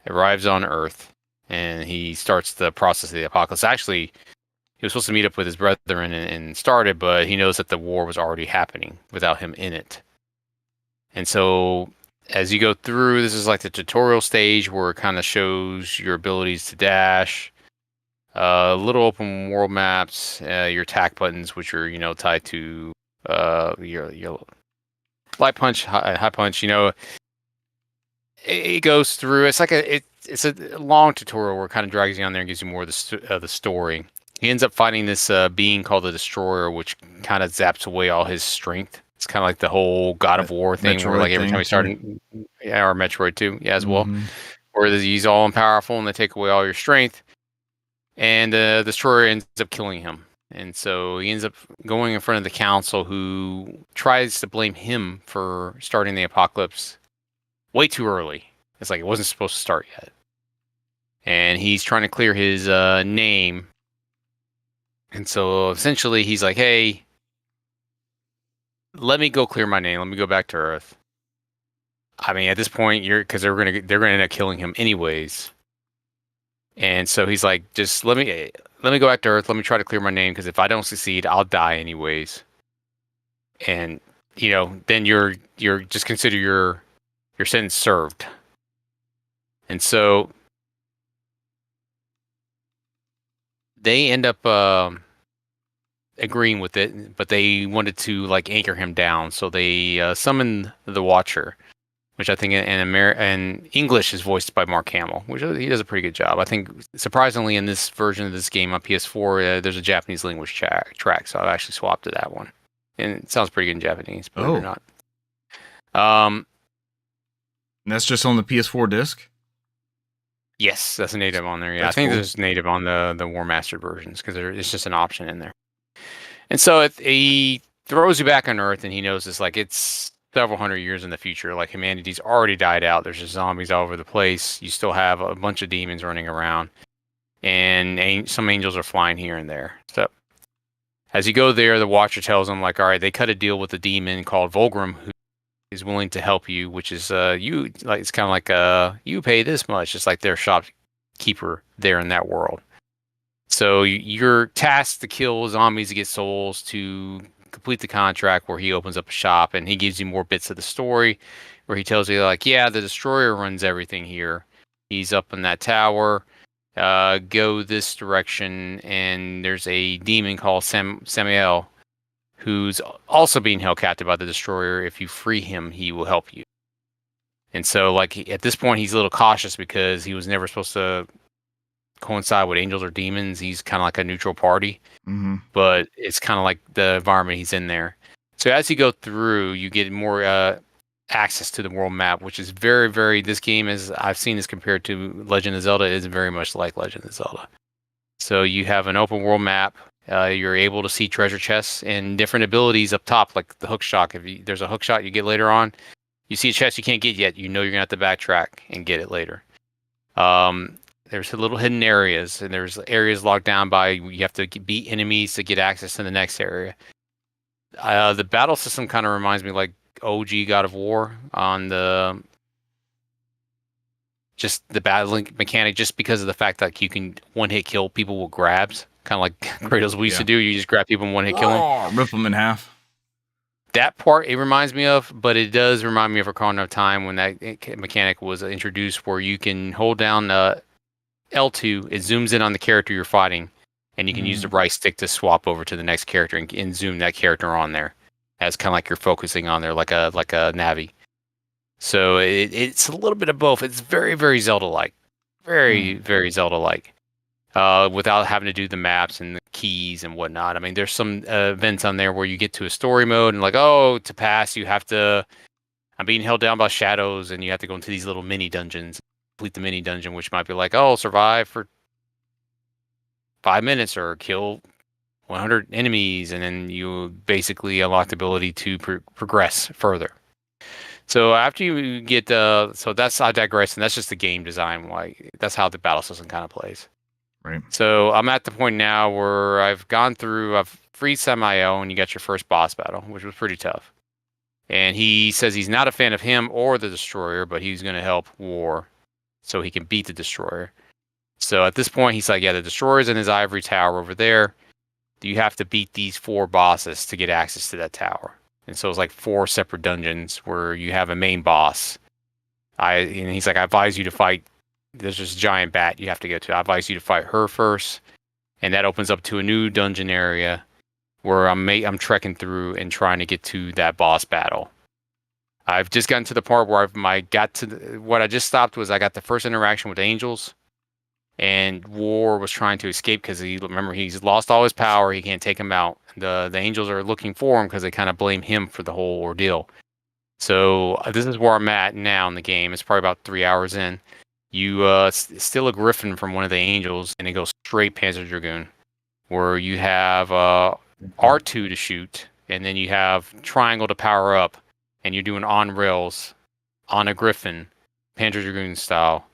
arrives on Earth, and he starts the process of the apocalypse. Actually, he was supposed to meet up with his brethren and start it, but he knows that the war was already happening without him in it. And so as you go through, this is like the tutorial stage where it kind of shows your abilities to dash, little open world maps, your attack buttons, which are, tied to your light punch, high punch. It goes through. It's like it's a long tutorial where it kind of drags you on there and gives you more of the story. He ends up fighting this being called the Destroyer, which kind of zaps away all his strength. It's kind of like the whole God of War thing, Metroid where like every time he started, or Metroid 2, as well, where he's all powerful and they take away all your strength, and the Destroyer ends up killing him. And so he ends up going in front of the council, who tries to blame him for starting the apocalypse way too early. It's like it wasn't supposed to start yet. And he's trying to clear his name. And so essentially he's like, hey, let me go clear my name. Let me go back to Earth. I mean, at this point, because they're gonna end up killing him anyways. And so he's like, just let me go back to Earth. Let me try to clear my name, because if I don't succeed, I'll die anyways. And then you're just consider your sentence served. And so they end up agreeing with it, but they wanted to like anchor him down, so they summoned the Watcher, which I think in English is voiced by Mark Hamill, which he does a pretty good job. I think surprisingly in this version of this game on PS4, there's a Japanese language track, so I've actually swapped to that one, and it sounds pretty good in Japanese, believe it or not. And that's just on the PS4 disc? Yes, that's native on there. Yeah, That's I think cool. there's native on the War Mastered versions, because it's just an option in there. And so he throws you back on Earth, and he knows it's several hundred years in the future. Like, humanity's already died out. There's just zombies all over the place. You still have a bunch of demons running around, and some angels are flying here and there. So as you go there, the Watcher tells him, like, all right, they cut a deal with a demon called Volgrim, who is willing to help you, which is it's kind of like you pay this much. It's like their shopkeeper there in that world. So you're tasked to kill zombies to get souls to complete the contract, where he opens up a shop, and he gives you more bits of the story, where he tells you, like, yeah, the Destroyer runs everything here. He's up in that tower. Go this direction, and there's a demon called Samael, who's also being held captive by the Destroyer. If you free him, he will help you. And so, like, at this point, he's a little cautious, because he was never supposed to coincide with angels or demons. He's kind of like a neutral party, but it's kind of like the environment he's in there. So as you go through, you get more access to the world map, which is very, very, this game, as I've seen this compared to Legend of Zelda, is very much like Legend of Zelda. So you have an open world map. You're able to see treasure chests and different abilities up top, like the hook shot. If there's a hook shot you get later on, you see a chest you can't get yet, you're going to have to backtrack and get it later. There's little hidden areas, and there's areas locked down by you have to beat enemies to get access to the next area. The battle system kind of reminds me like OG God of War on just the battling mechanic, just because of the fact that you can one-hit kill people with grabs, kind of like Kratos we used to do. You just grab people and one-hit kill them. Rip them in half. That part it reminds me of, but it does remind me of Ocarina of Time, when that mechanic was introduced, where you can hold down L2, it zooms in on the character you're fighting, and you can use the right stick to swap over to the next character and zoom that character on there, as kind of like you're focusing on there, like a Navi. So it's a little bit of both. It's very, very Zelda-like, very, very Zelda-like, without having to do the maps and the keys and whatnot. I mean, there's some events on there where you get to a story mode, and like, to pass, you have to. I'm being held down by shadows, and you have to go into these little mini dungeons. Complete the mini dungeon, which might be like, survive for 5 minutes or kill 100 enemies, and then you basically unlock the ability to progress further. So after you get so that's, I digress, and that's just the game design. Like, that's how the battle system kind of plays. Right. So I'm at the point now where I've freed Samael, and you got your first boss battle, which was pretty tough. And he says he's not a fan of him or the Destroyer, but he's going to help War so he can beat the Destroyer. So at this point, he's like, yeah, the Destroyer's in his ivory tower over there. You have to beat these 4 bosses to get access to that tower. And so it's like 4 separate dungeons where you have a main boss. And he's like, I advise you to fight. There's this giant bat you have to go to. I advise you to fight her first. And that opens up to a new dungeon area where I'm trekking through and trying to get to that boss battle. I've just gotten to the part where what I just stopped was I got the first interaction with angels, and War was trying to escape because he's lost all his power. He can't take him out. The angels are looking for him because they kind of blame him for the whole ordeal. So this is where I'm at now in the game. It's probably about 3 hours in. You steal a griffin from one of the angels, and it goes straight Panzer Dragoon, where you have R2 to shoot, and then you have triangle to power up, and you're doing on rails on a griffin, Panzer Dragoon style,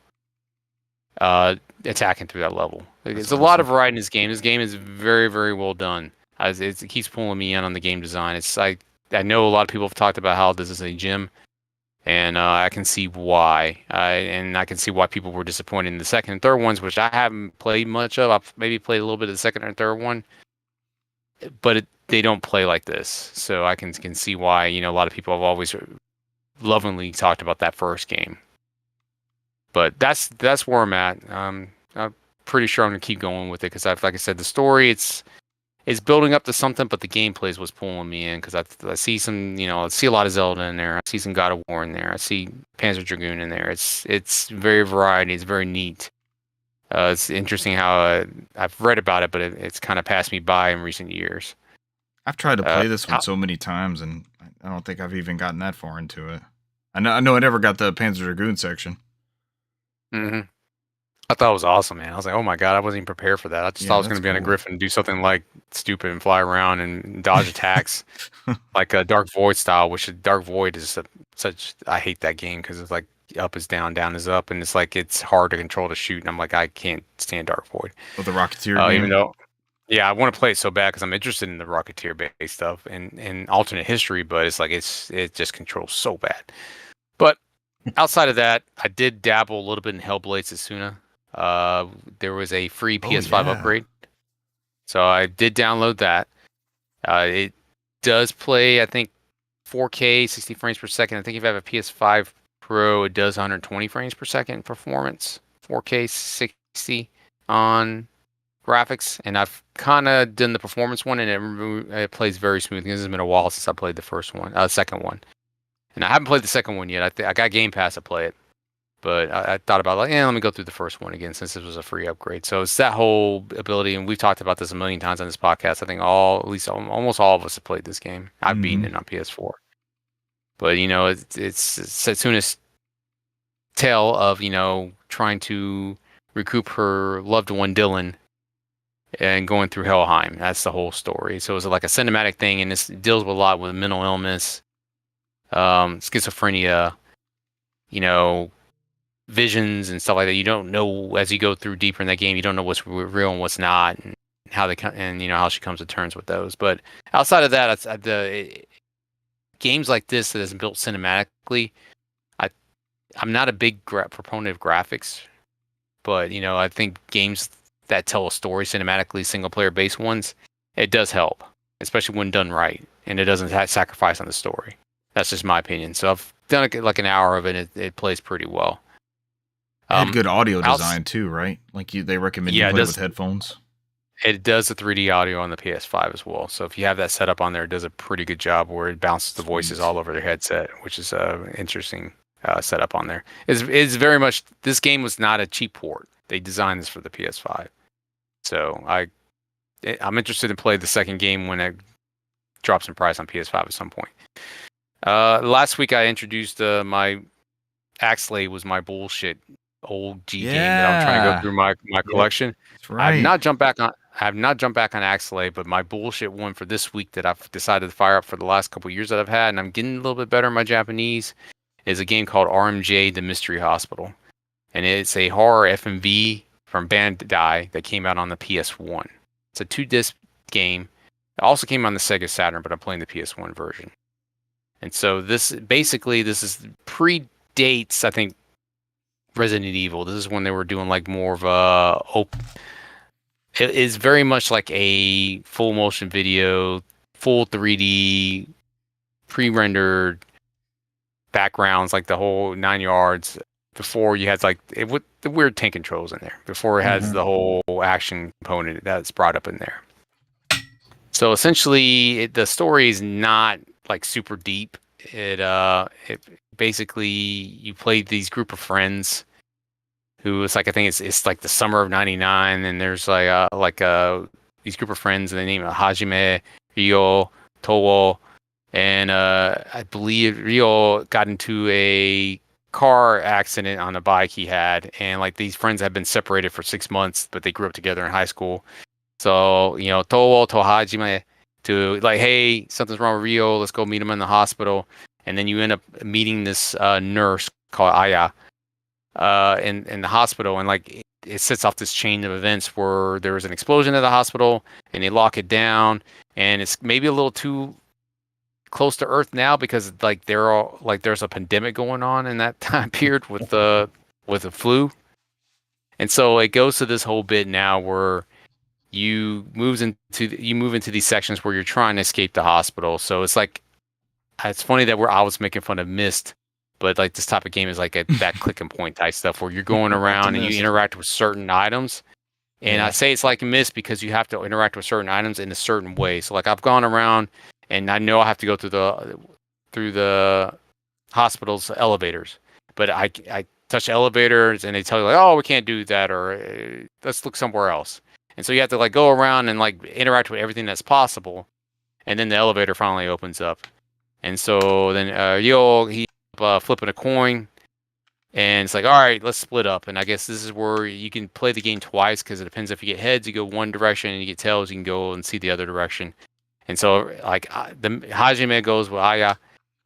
attacking through that level. There's a lot of variety in this game. This game is very, very well done. It keeps pulling me in on the game design. It's like, I know a lot of people have talked about how this is a gym, and I can see why. And I can see why people were disappointed in the second and third ones, which I haven't played much of. I've maybe played a little bit of the second and third one, but they don't play like this. So I can see why, a lot of people have always lovingly talked about that first game. But that's where I'm at. I'm pretty sure I'm gonna keep going with it because, like I said, the story it's building up to something, but the gameplay is what's pulling me in because I see some, I see a lot of Zelda in there. I see some God of War in there. I see Panzer Dragoon in there. It's very variety. It's very neat. It's interesting how I've read about it, but it's kind of passed me by in recent years. I've tried to play this one so many times, and I don't think I've even gotten that far into it. I know I never got the Panzer Dragoon section. Mm-hmm. I thought it was awesome, man. I was like, oh my god, I wasn't even prepared for that. I just thought I was going to be on a griffin and do something like stupid and fly around and dodge attacks, like a Dark Void style. Which Dark Void is such. I hate that game because it's like up is down, down is up, and it's like it's hard to control to shoot. And I'm like, I can't stand Dark Void. With the Rocketeer game, even though, yeah, I want to play it so bad because I'm interested in the Rocketeer based stuff and alternate history, but it's like it just controls so bad. But outside of that, I did dabble a little bit in Hellblade Sutsuna. There was a free PS5 upgrade, so I did download that. It does play, I think, 4K, 60 frames per second. I think if you have a PS5 Pro, it does 120 frames per second performance, 4K 60 on graphics. And I've kind of done the performance one, and it plays very smooth. This has been a while since I played the second one, and I haven't played the second one yet. I got Game Pass to play it. But I thought about let me go through the first one again since this was a free upgrade. So it's that whole ability, and we've talked about this a million times on this podcast. I think almost all of us have played this game. I've beaten it on PS4. But it's Setsuna's tale of trying to recoup her loved one Dylan and going through Helheim. That's the whole story. So it's like a cinematic thing, and this deals with a lot with mental illness, schizophrenia, visions and stuff like that. You don't know as you go through deeper in that game. You don't know what's real and what's not, and how how she comes to terms with those. But outside of that, games like this that is built cinematically, I'm not a big proponent of graphics, but I think games that tell a story cinematically, single player based ones, it does help, especially when done right, and it doesn't sacrifice on the story. That's just my opinion. So I've done like an hour of it. It plays pretty well. It had good audio design too, right? Like they recommend you play with headphones. It does the 3D audio on the PS5 as well. So if you have that set up on there, it does a pretty good job where it bounces the voices all over their headset, which is interesting setup on there. It's very much, this game was not a cheap port. They designed this for the PS5. So I'm interested in playing the second game when it drops in price on PS5 at some point. Last week I introduced my Axley was my bullshit old G game that I'm trying to go through my collection. That's right. I have not jumped back on Axelay, but my bullshit one for this week that I've decided to fire up for the last couple of years that I've had, and I'm getting a little bit better in my Japanese, is a game called RMJ: The Mystery Hospital, and it's a horror FMV from Bandai that came out on the PS1. It's a 2-disc game. It also came on the Sega Saturn, but I'm playing the PS1 version. And so this predates, I think, Resident Evil. This is when they were doing like more of it is very much like a full motion video, full 3D, pre-rendered backgrounds, like the whole 9 yards. Before you had like with the weird tank controls in there. Before it has the whole action component that's brought up in there. So essentially, the story is not like super deep. It basically, you play these group of friends who is like, I think it's like the summer of '99, and there's these group of friends, and they name it Hajime, Ryo, Towo, and I believe Ryo got into a car accident on a bike he had, and like these friends had been separated for 6 months, but they grew up together in high school. So, Towo told Hajime to like, hey, something's wrong with Ryo, let's go meet him in the hospital. And then you end up meeting this nurse called Aya in the hospital, and like it sets off this chain of events where there was an explosion at the hospital, and they lock it down, and it's maybe a little too close to Earth now because like there's a pandemic going on in that time period with the flu, and so it goes to this whole bit now where you move into these sections where you're trying to escape the hospital. So it's like, it's funny that I was making fun of Myst, but like this type of game is like that click and point type stuff where you're going around and you interact with certain items. And I say it's like Myst because you have to interact with certain items in a certain way. So like I've gone around and I know I have to go through the hospital's elevators, but I touch elevators and they tell you like, oh, we can't do that, or let's look somewhere else. And so you have to like go around and like interact with everything that's possible, and then the elevator finally opens up. And so then he flipping a coin, and it's like, all right, let's split up. And I guess this is where you can play the game twice because it depends. If you get heads, you go one direction, and you get tails, you can go and see the other direction. And so like the Hajime goes with Aya,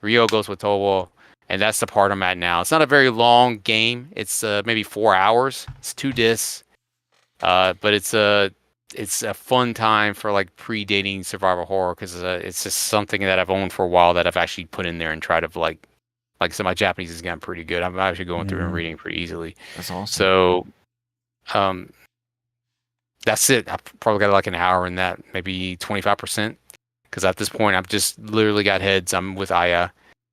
Ryo goes with Towo, and that's the part I'm at now. It's not a very long game. It's maybe 4 hours. It's 2 discs. But it's a fun time for like predating survival horror because it's just something that I've owned for a while that I've actually put in there and tried to like I said, my Japanese has gotten pretty good. I'm actually going through and reading pretty easily. That's awesome. So, that's it. I've probably got like an hour in that, maybe 25%. Because at this point, I've just literally got heads. I'm with Aya.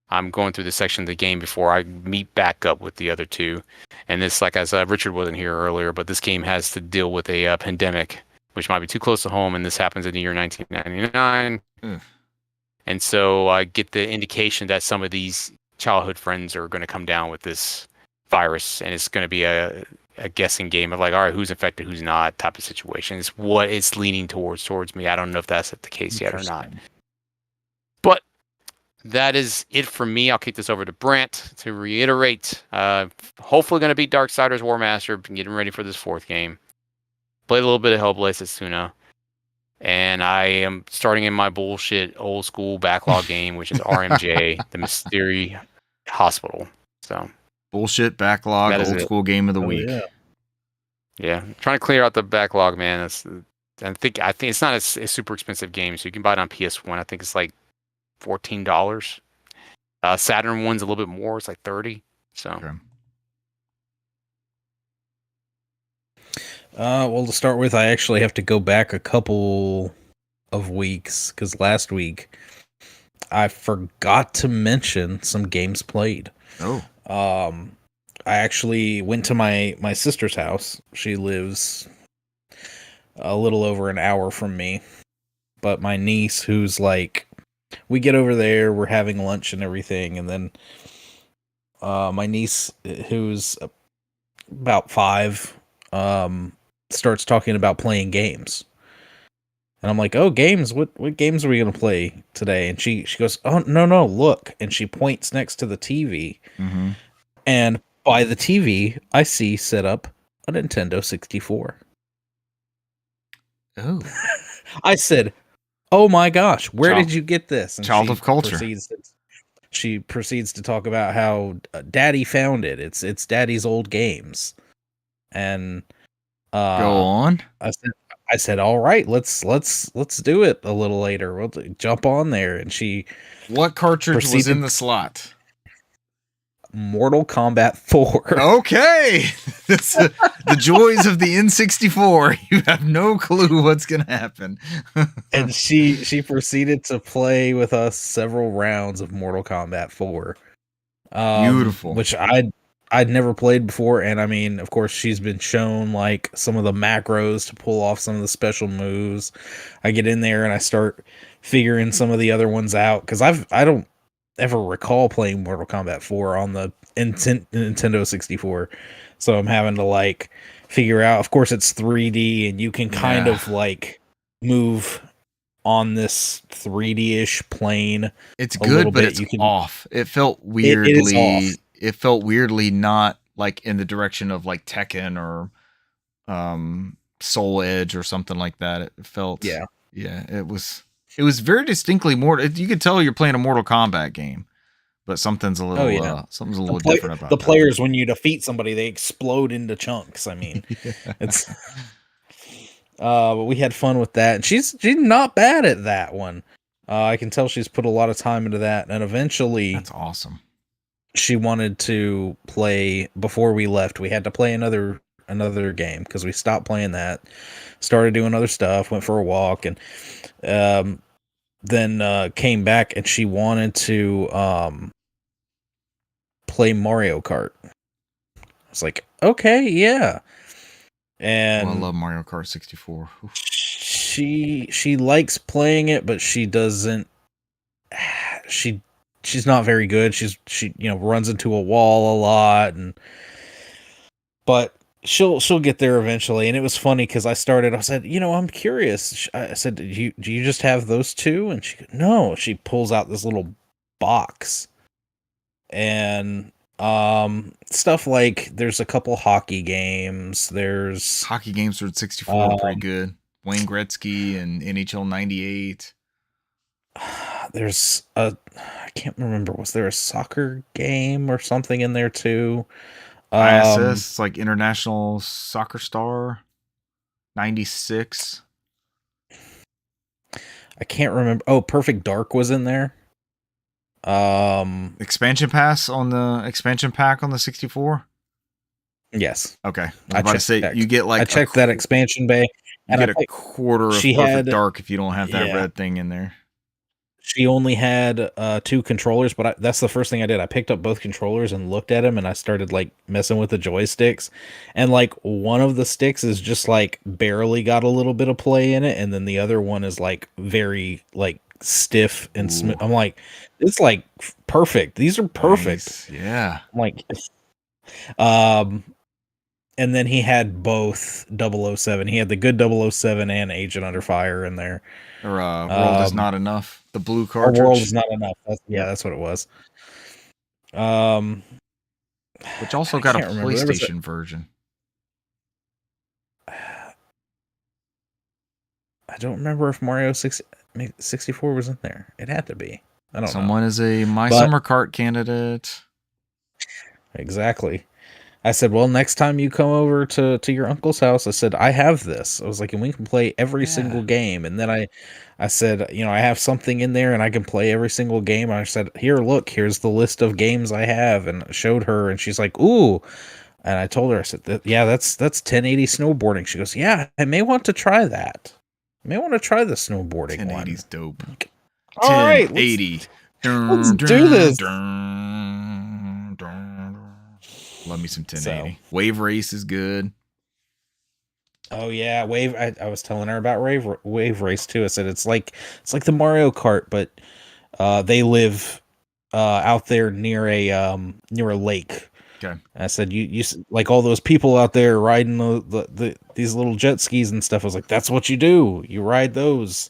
I'm going through this section of the game before I meet back up with the other two. And this, like as Richard wasn't here earlier, but this game has to deal with a pandemic, which might be too close to home. And this happens in the year 1999. And so I get the indication that some of these childhood friends are going to come down with this virus, and it's going to be a guessing game of like, all right, who's infected, who's not, type of situation. It's what it's leaning towards me. I don't know if that's the case yet or not. But that is it for me. I'll kick this over to Brant to reiterate. Hopefully going to beat Darksiders War Master. Been getting ready for this 4th game. Played a little bit of Hellblade Setsuna. And I am starting in my bullshit old school backlog game, which is RMJ, the Mystery Hospital. So bullshit backlog, old school game of the week. Yeah, trying to clear out the backlog, man. I think it's not a super expensive game, so you can buy it on PS1. I think it's like $14. Saturn one's a little bit more; it's like $30. So. Okay. Well, to start with, I actually have to go back a couple of weeks because last week I forgot to mention some games played. Oh. I actually went to my sister's house. She lives a little over an hour from me. But my niece, who's like, we get over there, we're having lunch and everything, and then my niece, who's about 5, starts talking about playing games. And I'm like, oh, games? What games are we going to play today? And she goes, oh, no, look. And she points next to the TV. Mm-hmm. And by the TV, I see set up a Nintendo 64. Oh. I said, oh my gosh, where did you get this? And child of culture. She proceeds to talk about how Daddy found it. It's Daddy's old games. And go on. I I said, all right, let's do it a little later. We'll jump on there. And she What cartridge was proceeded- in the slot? Mortal Kombat 4. Okay. That's the joys of the N64. You have no clue what's going to happen. And she proceeded to play with us several rounds of Mortal Kombat 4. Beautiful. Which I'd never played before, and I mean, of course, she's been shown like some of the macros to pull off some of the special moves. I get in there and I start figuring some of the other ones out because I don't ever recall playing Mortal Kombat 4 on the Nintendo 64, so I'm having to like figure out. Of course, it's 3D, and you can kind of like move on this 3D-ish plane. It's good, but it's off. It felt weirdly. It is off. It felt weirdly not like in the direction of like Tekken or Soul Edge or something like that. It felt yeah. It was very distinctly more. You could tell you're playing a Mortal Kombat game, but something's a little something's a little different about the that. players. When you defeat somebody, they explode into chunks. I mean, it's. But we had fun with that, and she's not bad at that one. I can tell she's put a lot of time into that, and eventually, that's awesome. She wanted to play before we left. We had to play another game because we stopped playing that, started doing other stuff, went for a walk, and then came back, and she wanted to play Mario Kart. I was like, okay, yeah. And I love Mario Kart 64. She likes playing it, but she doesn't. She's not very good. She runs into a wall a lot, but she'll get there eventually. And it was funny because I said, I'm curious. I said, do you just have those two? And she goes, no. She pulls out this little box, and stuff like there's a couple hockey games. There's hockey games for 64 pretty good. Wayne Gretzky and NHL 98. There's I can't remember. Was there a soccer game or something in there too? ISS, like International Soccer Star 96. I can't remember. Oh, Perfect Dark was in there. Expansion pack on the 64. Yes. Okay. I was about to say you get like I checked that expansion bay. You get a quarter of Perfect Dark if you don't have that red thing in there. She only had 2 controllers, but that's the first thing I did. I picked up both controllers and looked at them, and I started like messing with the joysticks. And like one of the sticks is just like barely got a little bit of play in it, and then the other one is like very like stiff and smooth. I'm like, it's like perfect. These are perfect. Nice. Yeah. I'm like, and then he had both 007. He had the good 007 and Agent Under Fire in there. Or World Is Not Enough. The blue cartridge. World Is Not Enough. That's what it was. Which also got a PlayStation version. I don't remember if Mario 64 was in there. It had to be. I don't know. Someone is a Summer Kart candidate. Exactly. I said, well, next time you come over to your uncle's house, I said, I have this. I was like, and we can play every single game. And then I said, I have something in there and I can play every single game. I said, here, look, here's the list of games I have. And I showed her, and she's like, ooh. And I told her, I said, that's 1080 snowboarding. She goes, yeah, I may want to try that. I may want to try the snowboarding 1080's dope. All right, 1080. Let's do this. Love me some 1080. Wave Race is good. Oh yeah, Wave. I was telling her about Wave Race too. I said it's like the Mario Kart, but they live out there near a lake. Okay. And I said you like all those people out there riding these little jet skis and stuff. I was like, that's what you do. You ride those.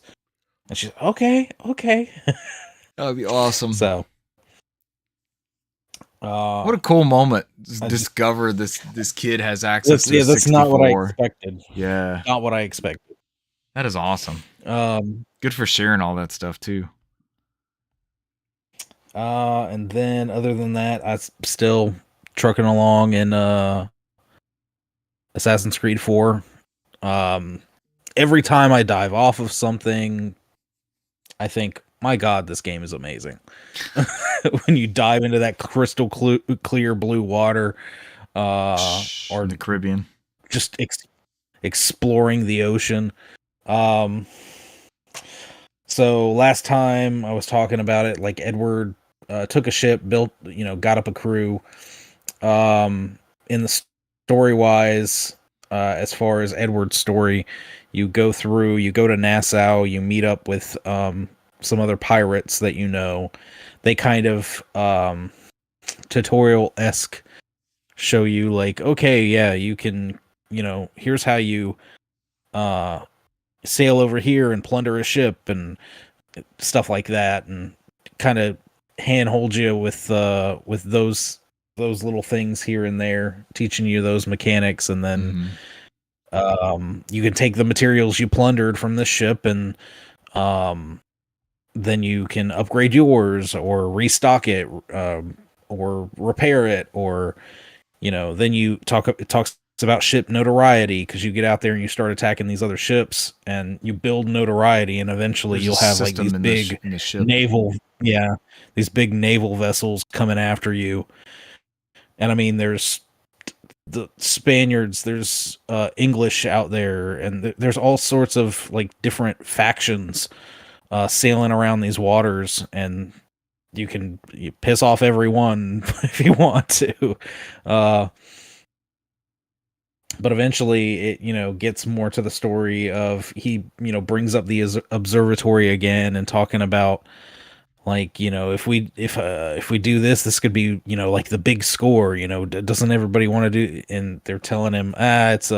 And she's okay. That would be awesome. So. What a cool moment! Discover this kid has access to. Yeah, that's 64. not what I expected. Yeah, not what I expected. That is awesome. Good for sharing all that stuff too. And then other than that, I still trucking along in Assassin's Creed 4. every time I dive off of something, I think, my God, this game is amazing. When you dive into that crystal clear blue water, or in the Caribbean. just exploring the ocean. So last time I was talking about it, like Edward took a ship, built, got up a crew. In the story wise, as far as Edward's story, you go to Nassau, you meet up with some other pirates that they kind of tutorial-esque show you, like, okay, yeah, you can, here's how you sail over here and plunder a ship and stuff like that, and kind of handhold you with those little things here and there, teaching you those mechanics. And then you can take the materials you plundered from this ship, and then you can upgrade yours or restock it, or repair it, or then it talks about ship notoriety, because you get out there and you start attacking these other ships and you build notoriety, and eventually you'll have like these big these big naval vessels coming after you. And I mean, there's the Spaniards, there's English out there, and there's all sorts of like different factions sailing around these waters, and you piss off everyone if you want to. But eventually it, gets more to the story of, he, brings up the observatory again, and talking about, like, if we do this could be, like the big score, doesn't everybody want to do? And they're telling him, that's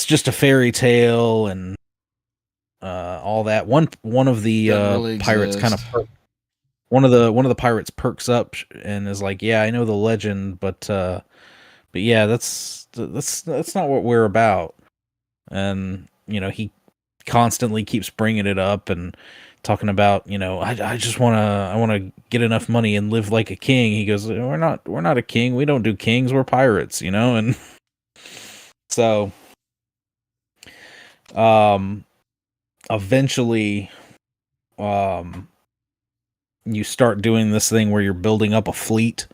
just a fairy tale, and all that. One of the really pirates kind of one of the pirates perks up and is like, yeah, I know the legend, but yeah, that's not what we're about. And he constantly keeps bringing it up and talking about, I just want to get enough money and live like a king. He goes, we're not a king, we don't do kings, we're pirates, and so eventually you start doing this thing where you're building up a fleet,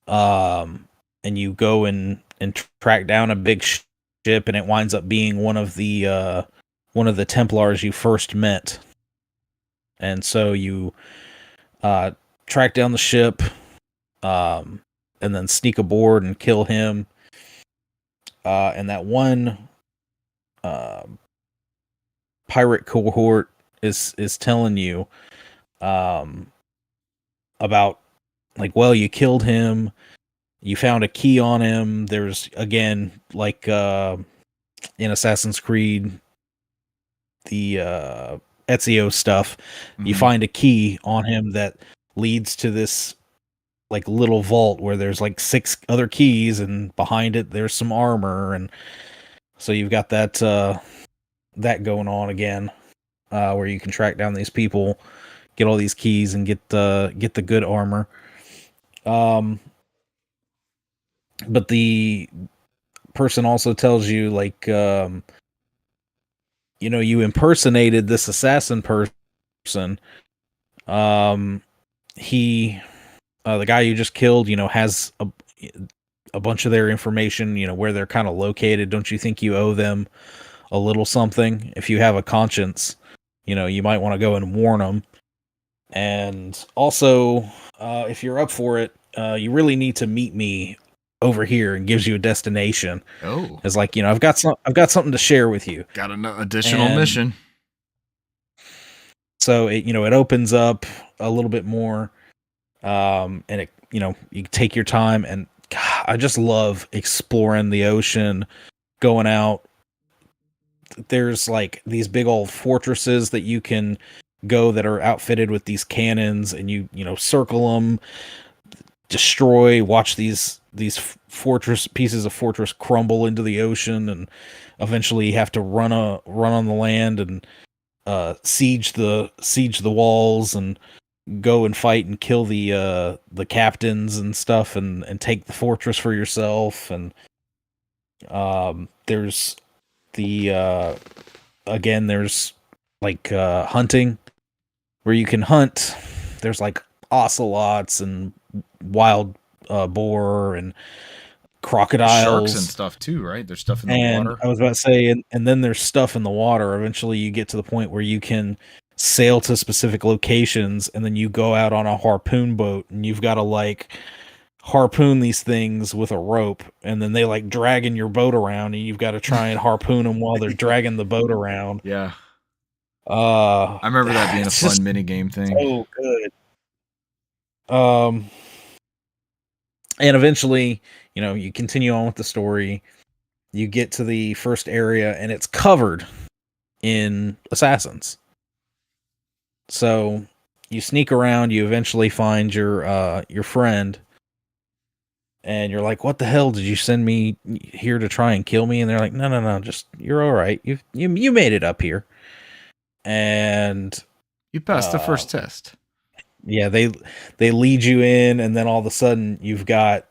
and you go and track down a big ship, and it winds up being one of the Templars you first met. And so you track down the ship, and then sneak aboard and kill him. And that one pirate cohort is telling you about, like, well, you killed him, you found a key on him. There's, again, like in Assassin's Creed, the Ezio stuff, you find a key on him that leads to this like little vault where there's like 6 other keys, and behind it there's some armor, and so you've got that going on again, where you can track down these people, get all these keys, and get the good armor. But the person also tells you, like, you impersonated this assassin person. He, the guy you just killed, has a bunch of their information, where they're kind of located. Don't you think you owe them a little something? If you have a conscience, you might want to go and warn them. And also, if you're up for it, you really need to meet me over here, and gives you a destination. Oh, it's like, I've got something to share with you. Got an additional mission. So it opens up a little bit more, and it, you take your time, and God, I just love exploring the ocean, going out. There's like these big old fortresses that you can go that are outfitted with these cannons, and you circle them, destroy, watch these pieces of fortress crumble into the ocean, and eventually you have to run on the land and siege the walls, and go and fight and kill the captains and stuff, and take the fortress for yourself. And there's again, there's like hunting where you can hunt. There's like ocelots and wild boar and crocodiles, sharks and stuff too, right? There's stuff in the and water. I was about to say, and then there's stuff in the water. Eventually, you get to the point where you can sail to specific locations, and then you go out on a harpoon boat, and you've got to like harpoon these things with a rope, and then they like dragging your boat around, and you've got to try and harpoon them while they're dragging the boat around. Yeah. I remember that being a fun mini game thing. So good. And eventually, you know, you continue on with the story. You get to the first area, and it's covered in assassins. So you sneak around. You eventually find your friend, and you're like, "What the hell? Did you send me here to try and kill me?" And they're like, "No, just you're all right. You made it up here." And you passed the first test. Yeah, they lead you in, and then all of a sudden you've got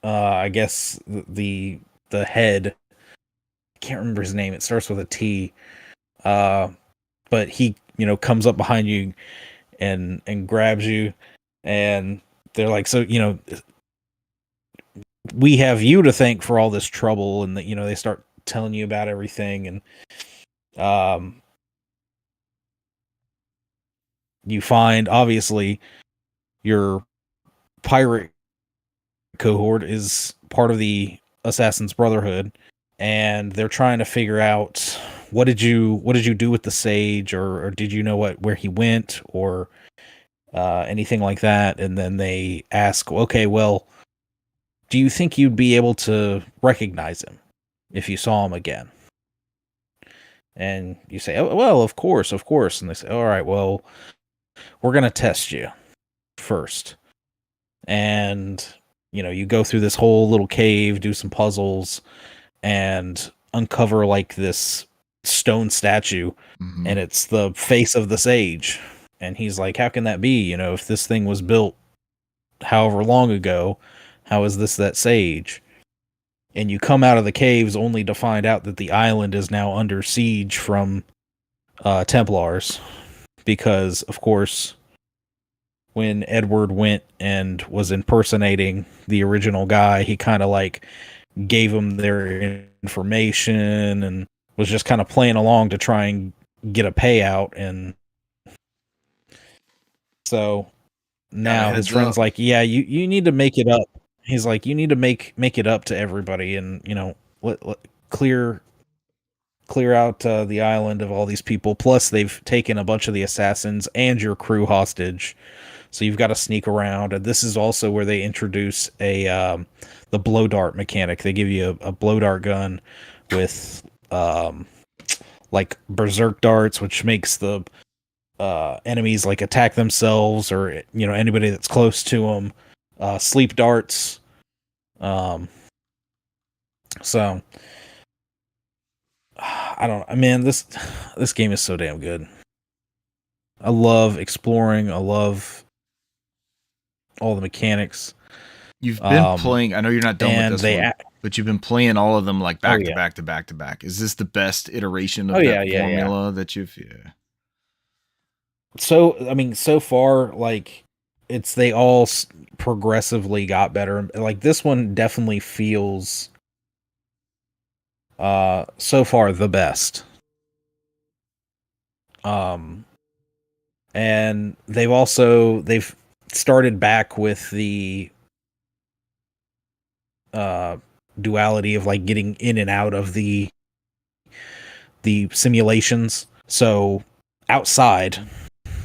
I guess the head. I can't remember his name. It starts with a T. But he, you know, comes up behind you and grabs you, and they're like, "So, you know, we have you to thank for all this trouble," and that, you know, they start telling you about everything, and you find, obviously, your pirate cohort is part of the Assassin's Brotherhood, and they're trying to figure out what did you do with the sage, or did you know where he went, or anything like that. And then they ask, okay, well, do you think you'd be able to recognize him if you saw him again? And you say, oh, well, of course. And they say, all right, well, we're going to test you first. And, you know, you go through this whole little cave, do some puzzles, and uncover like this stone statue, and it's the face of the sage. And he's like, how can that be? You know, if this thing was built however long ago, how is this that sage? And you come out of the caves only to find out that the island is now under siege from Templars, because, of course, when Edward went and was impersonating the original guy, he kind of like gave them their information and was just kind of playing along to try and get a payout. And so now his friend's like, yeah, you need to make it up. He's like, you need to make it up to everybody, and, you know, let clear out the island of all these people. Plus, they've taken a bunch of the assassins and your crew hostage, so you've got to sneak around. And this is also where they introduce the blow dart mechanic. They give you a blow dart gun with like berserk darts, which makes the enemies like attack themselves, or, you know, anybody that's close to them. Sleep darts. So I don't know, man, this game is so damn good. I love exploring. I love all the mechanics. You've been playing, I know you're not done with this one, but you've been playing all of them like back to back to back to back. Is this the best iteration of that formula that you've... Yeah. So, I mean, so far, like, they all progressively got better. Like, this one definitely feels so far the best. And they've started back with the duality of like getting in and out of the simulations. So outside,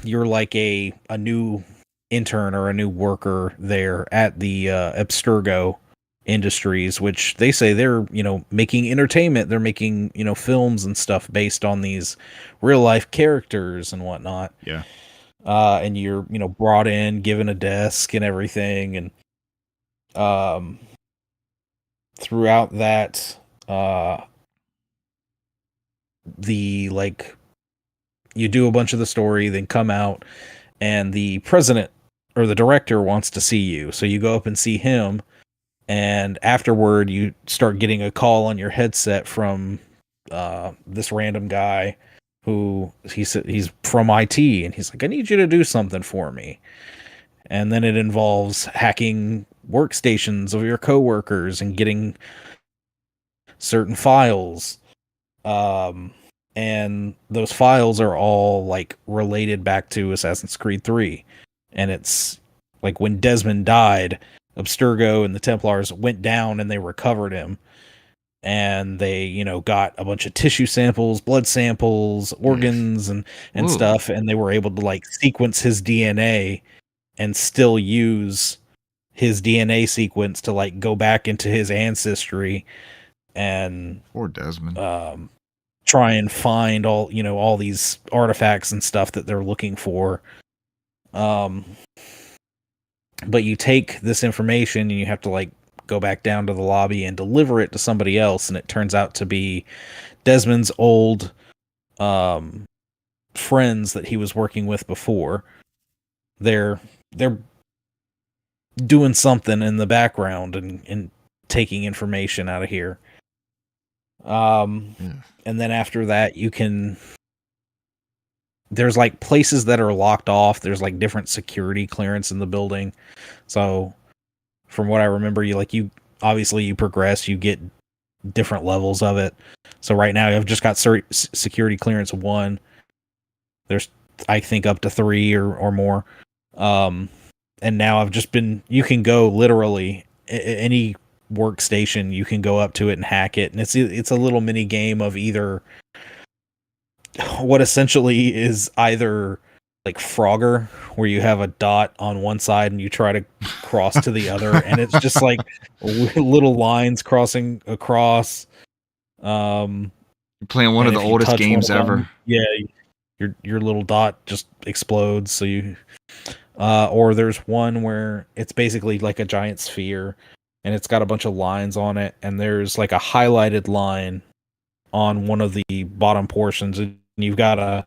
you're like a new intern or a new worker there at the Abstergo Industries, which they say they're, you know, making entertainment. They're making, you know, films and stuff based on these real life characters and whatnot. Yeah. And you're, you know, brought in, given a desk and everything. And throughout that, the, like, you do a bunch of the story, then come out, and the president or the director wants to see you. So you go up and see him, and afterward you start getting a call on your headset from this random guy who he's from IT, and he's like, I need you to do something for me. And then it involves hacking workstations of your coworkers and getting certain files. And those files are all like related back to Assassin's Creed 3. And it's like when Desmond died, Abstergo and the Templars went down and they recovered him. And they, got a bunch of tissue samples, blood samples, organs, and stuff, and they were able to like sequence his DNA and still use his DNA sequence to like go back into his ancestry and poor Desmond. Try and find all these artifacts and stuff that they're looking for. But you take this information and you have to like go back down to the lobby and deliver it to somebody else, and it turns out to be Desmond's old friends that he was working with before. They're doing something in the background and taking information out of here. And then after that there's like places that are locked off. There's like different security clearance in the building. So from what I remember, you obviously you progress, you get different levels of it. So right now I've just got security clearance 1. There's, I think, up to 3 or more. And now you can go literally any workstation, you can go up to it and hack it. And it's a little mini game of either what essentially is either like Frogger, where you have a dot on one side and you try to cross to the other, and it's just like little lines crossing across. You're playing one of the oldest games ever. Yeah, your little dot just explodes. So or there's one where it's basically like a giant sphere, and it's got a bunch of lines on it, and there's like a highlighted line on one of the bottom portions, and you've got to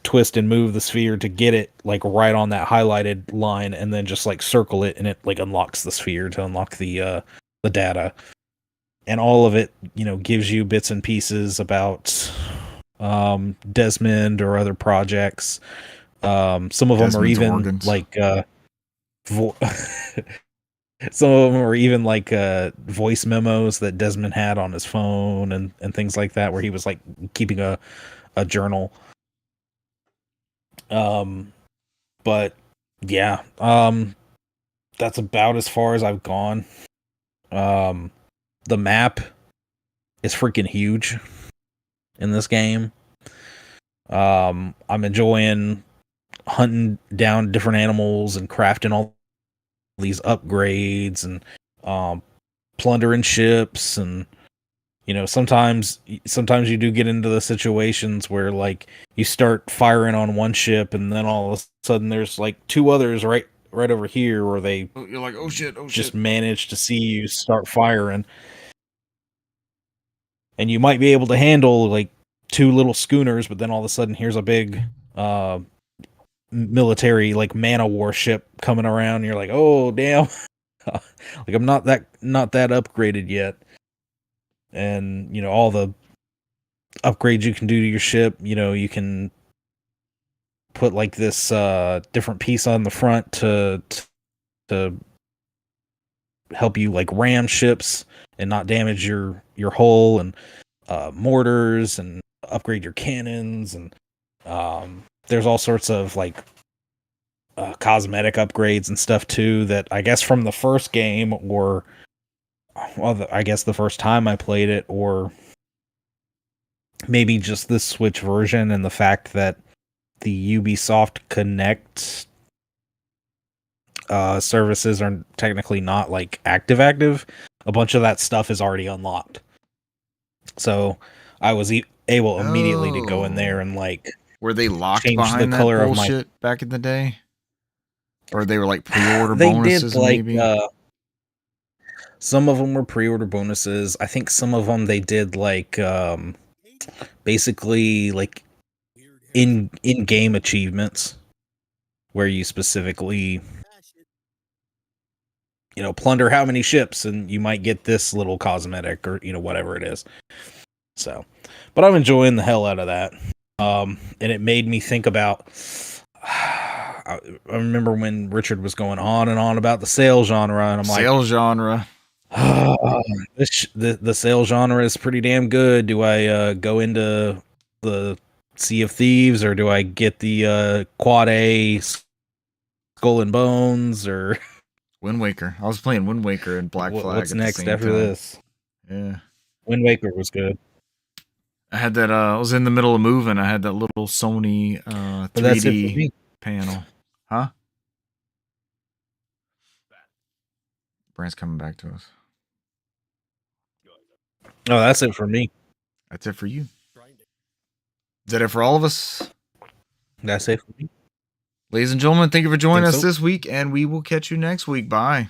twist and move the sphere to get it like right on that highlighted line, and then just like circle it, and it like unlocks the sphere to unlock the data. And all of it, gives you bits and pieces about Desmond or other projects. Some of them are even organs. Like some of them are even like voice memos that Desmond had on his phone and things like that, where he was like keeping a journal. But yeah, that's about as far as I've gone. The map is freaking huge in this game. I'm enjoying hunting down different animals and crafting all these upgrades and plundering ships, and sometimes you do get into the situations where like you start firing on one ship, and then all of a sudden there's like 2 others right over here, or you're like, oh shit, just manage to see you start firing, and you might be able to handle like 2 little schooners, but then all of a sudden here's a big military like mana warship coming around, and you're like, oh damn. Like I'm not that upgraded yet. And all the upgrades you can do to your ship, you can put like this different piece on the front to help you like ram ships and not damage your hull, and mortars, and upgrade your cannons, and there's all sorts of like cosmetic upgrades and stuff too that I guess from the first game, or I guess the first time I played it, or maybe just this Switch version, and the fact that the Ubisoft Connect services are technically not like active. A bunch of that stuff is already unlocked. So I was able immediately to go in there and like... Were they locked behind that bullshit back in the day? Or they were like pre-order bonuses did, like, maybe? Some of them were pre-order bonuses. I think some of them they did like basically like in-game achievements where you specifically plunder how many ships and you might get this little cosmetic or whatever it is. So, but I'm enjoying the hell out of that. And it made me think about. I remember when Richard was going on and on about the sail genre, and I'm Sail genre. the sail genre is pretty damn good. Do I go into the Sea of Thieves, or do I get the Quad A Skull and Bones, or Wind Waker. I was playing Wind Waker and Black Flag. what's at the next same after time. this? Yeah. Wind Waker was good. I had that. I was in the middle of moving. I had that little Sony But that's it for 3D me. panel. Huh? Brand's coming back to us. Oh, that's it for me. That's it for you. Is that it for all of us? That's it for me. Ladies and gentlemen, thank you for joining Think us so. this week, and we will catch you next week. Bye.